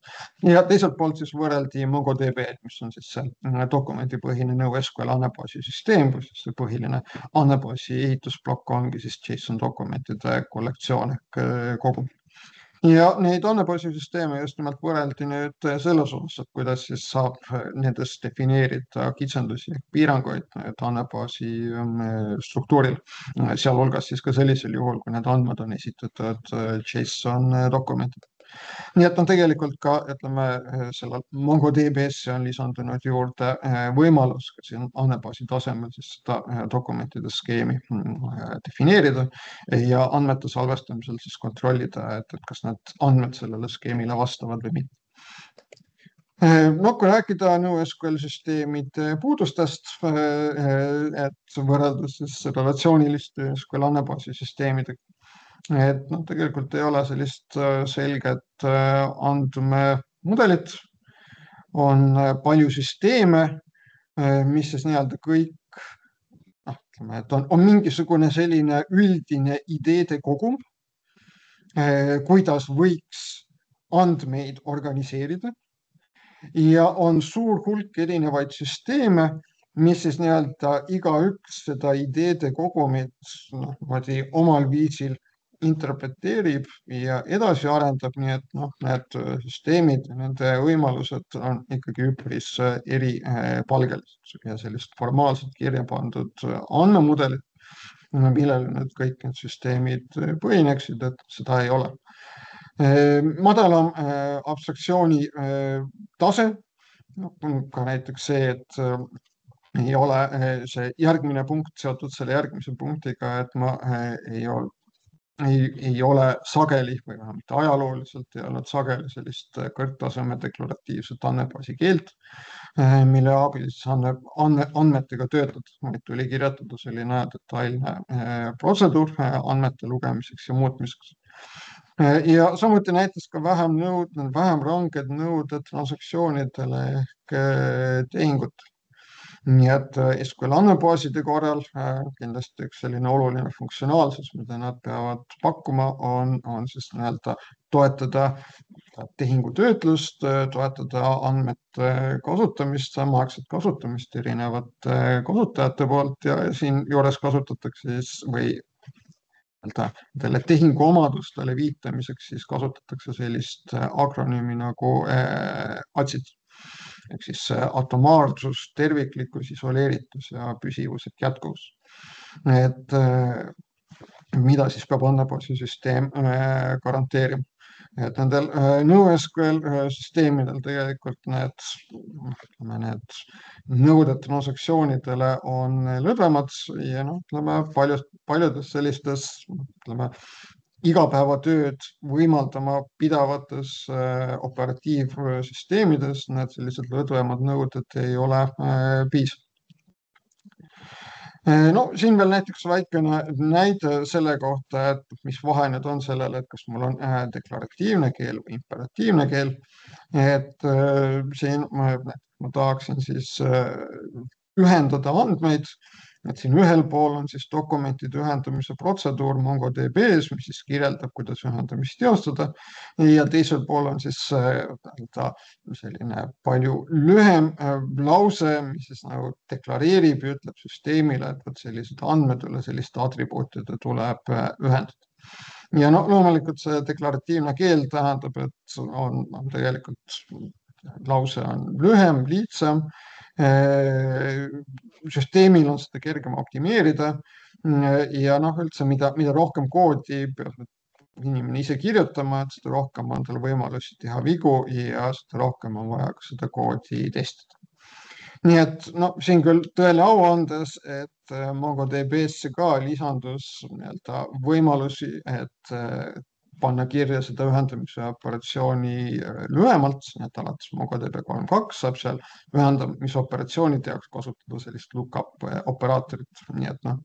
Ja teiselt poolt siis võrreldi MongoDB-d, mis on siis see dokumendipõhine NoSQL andmebaasi süsteem, kus see põhiline andmebaasi ehitusplokk ongi siis JSON dokumentide kollektsioon ehk kogum. Ja neid andmebaasisüsteeme just nimelt võrreldi nüüd selles osas, et kuidas siis saab nendes defineerida kitsendusi ehk piiranguid andmebaasi struktuuril, sealhulgas siis ka sellisel juhul, kui need andmed on esitatud JSON dokumentidega. Nii et on tegelikult ka, ütleme, sellel MongoDB-sse on lisandunud juurde võimalus ka siin andmebaasi tasemel siis seda dokumentide skeemi defineerida ja andmete salvestamisel siis kontrollida, et kas need andmed sellele skeemile vastavad või mitte. No kui rääkida NoSQL süsteemide puudustest, et võrreldes siis relatsiooniliste SQL andmebaasi süsteemidega, et tegelikult ei ole sellist selget andmemudelit, on palju süsteeme, mis siis nii-öelda kõik, ütleme, et on mingisugune selline üldine ideede kogum, kuidas võiks andmeid organiseerida ja on suur hulk erinevaid süsteeme, mis siis nii-öelda igaüks seda ideede kogumit omal viisil interpreteerib ja edasi arendab, nii et need süsteemid, nende võimalused on ikkagi üpris eripalgelised ja sellist formaalselt kirja pandud andmemudelit, millele nüüd kõik need süsteemid põhineksid, et seda ei ole. Madalam abstraktsiooni tase, ka näiteks see, et ei ole see järgmine punkt seotud selle järgmise punktiga, et ma ei ole sageli või vähemalt ajalooliselt ei olnud sageli sellist kõrgtaseme deklaratiivset andmebaasi keelt, mille abil siis andmetega töötada, vaid tuli kirjutada selline detailne protseduur andmete lugemiseks ja muutmiseks. Ja samuti näiteks ka vähem ranged nõuded transaktsioonidele ehk tehingutele. Nii et SQL andmebaaside korral kindlasti üks selline oluline funktsionaalsus, mida nad peavad pakkuma, on siis nii-öelda toetada tehingutöötlust, toetada andmete kasutamist, samaaegset kasutamist erinevate kasutajate poolt ja siinjuures kasutatakse siis või nendele tehinguomadustele viitamiseks siis kasutatakse sellist akronüümi nagu ATSID ehk siis atomaarsus, terviklikkus, isoleeritus ja püsivus ehk jätkuvus. Et mida siis peab andmebaasisüsteem garanteerima. Et nendel NoSQL süsteemidel tegelikult need nõuded transaktsioonidele on lõdvemad ja paljudes sellistes igapäevatööd võimaldama pidavates operatiivsüsteemides need sellised lõdvemad nõuded ei ole piisavad. No siin veel näiteks väikene näide selle kohta, et mis vahe nüüd on sellel, et kas mul on deklaratiivne keel või imperatiivne keel. Et siin ma tahaksin siis ühendada andmeid, et siin ühel pool on siis dokumentide ühendamise protseduur MongoDB-s, mis siis kirjeldab, kuidas ühendamist teostada ja teisel pool on siis selline palju lühem lause, mis siis nagu deklareerib ja ütleb süsteemile, et sellised andmed üle selliste atribuutide tuleb ühendada. Ja loomulikult see deklaratiivne keel tähendab, et on tegelikult lause on lühem, lihtsam. Süsteemil on seda kergem optimeerida ja üldse, mida rohkem koodi inimene ise kirjutama, et seda rohkem on tal võimalusi teha vigu ja seda rohkem on vaja ka seda koodi testida. Nii et no, siin küll tõele au andes, et MongoDB-sse ka lisandus võimalusi, et panna kirja seda ühendamise operatsiooni lühemalt, et alates MongoDB 3.2 saab seal ühendamisoperatsioonide jaoks kasutada sellist lookup operaatorit, nii et noh,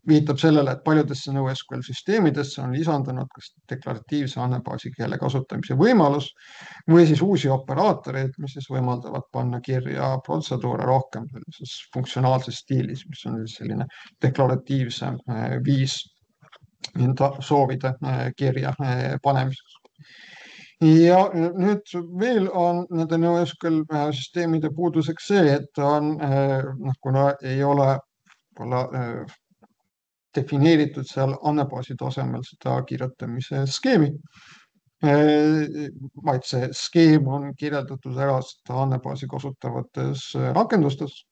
viitab sellele, et paljudesse NoSQL süsteemidesse on lisandunud kas deklaratiivse andmebaasi keele kasutamise võimalus või siis uusi operaatoreid, mis siis võimaldavad panna kirja protseduure rohkem sellises funktsionaalses stiilis, mis on selline deklaratiivse viis enda soovide kirja panemiseks. Ja nüüd veel on nende NoSQL süsteemide puuduseks see, et on, kuna ei ole defineeritud seal andmebaasi tasemel seda kirjutamise skeemi, vaid see skeem on kirjeldatud ära seda andmebaasi kasutavates rakendustes.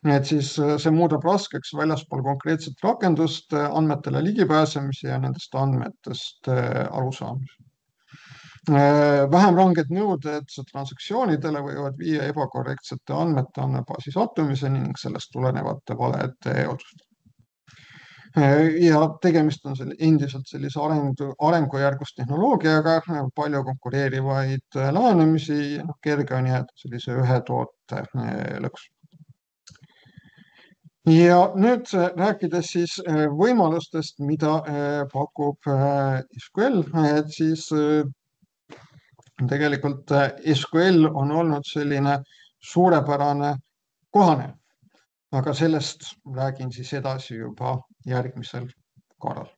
Et siis see muudab raskeks väljaspool konkreetset rakendust andmetele ligipääsemise ja nendest andmetest arusaamise. Vähem ranged nõuded transaktsioonidele võivad viia ebakorrektsete andmete andmebaasi sattumiseni ning sellest tulenevate valede otsusteni. Ja tegemist on endiselt sellise arengujärgus tehnoloogiaga, palju konkureerivaid lähenemisi, kerge on jääda sellise ühe toote lõksu. Ja nüüd rääkides siis võimalustest, mida pakub SQL, et siis tegelikult SQL on olnud selline suurepärane kohaneja, aga sellest räägin siis edasi juba järgmisel korral.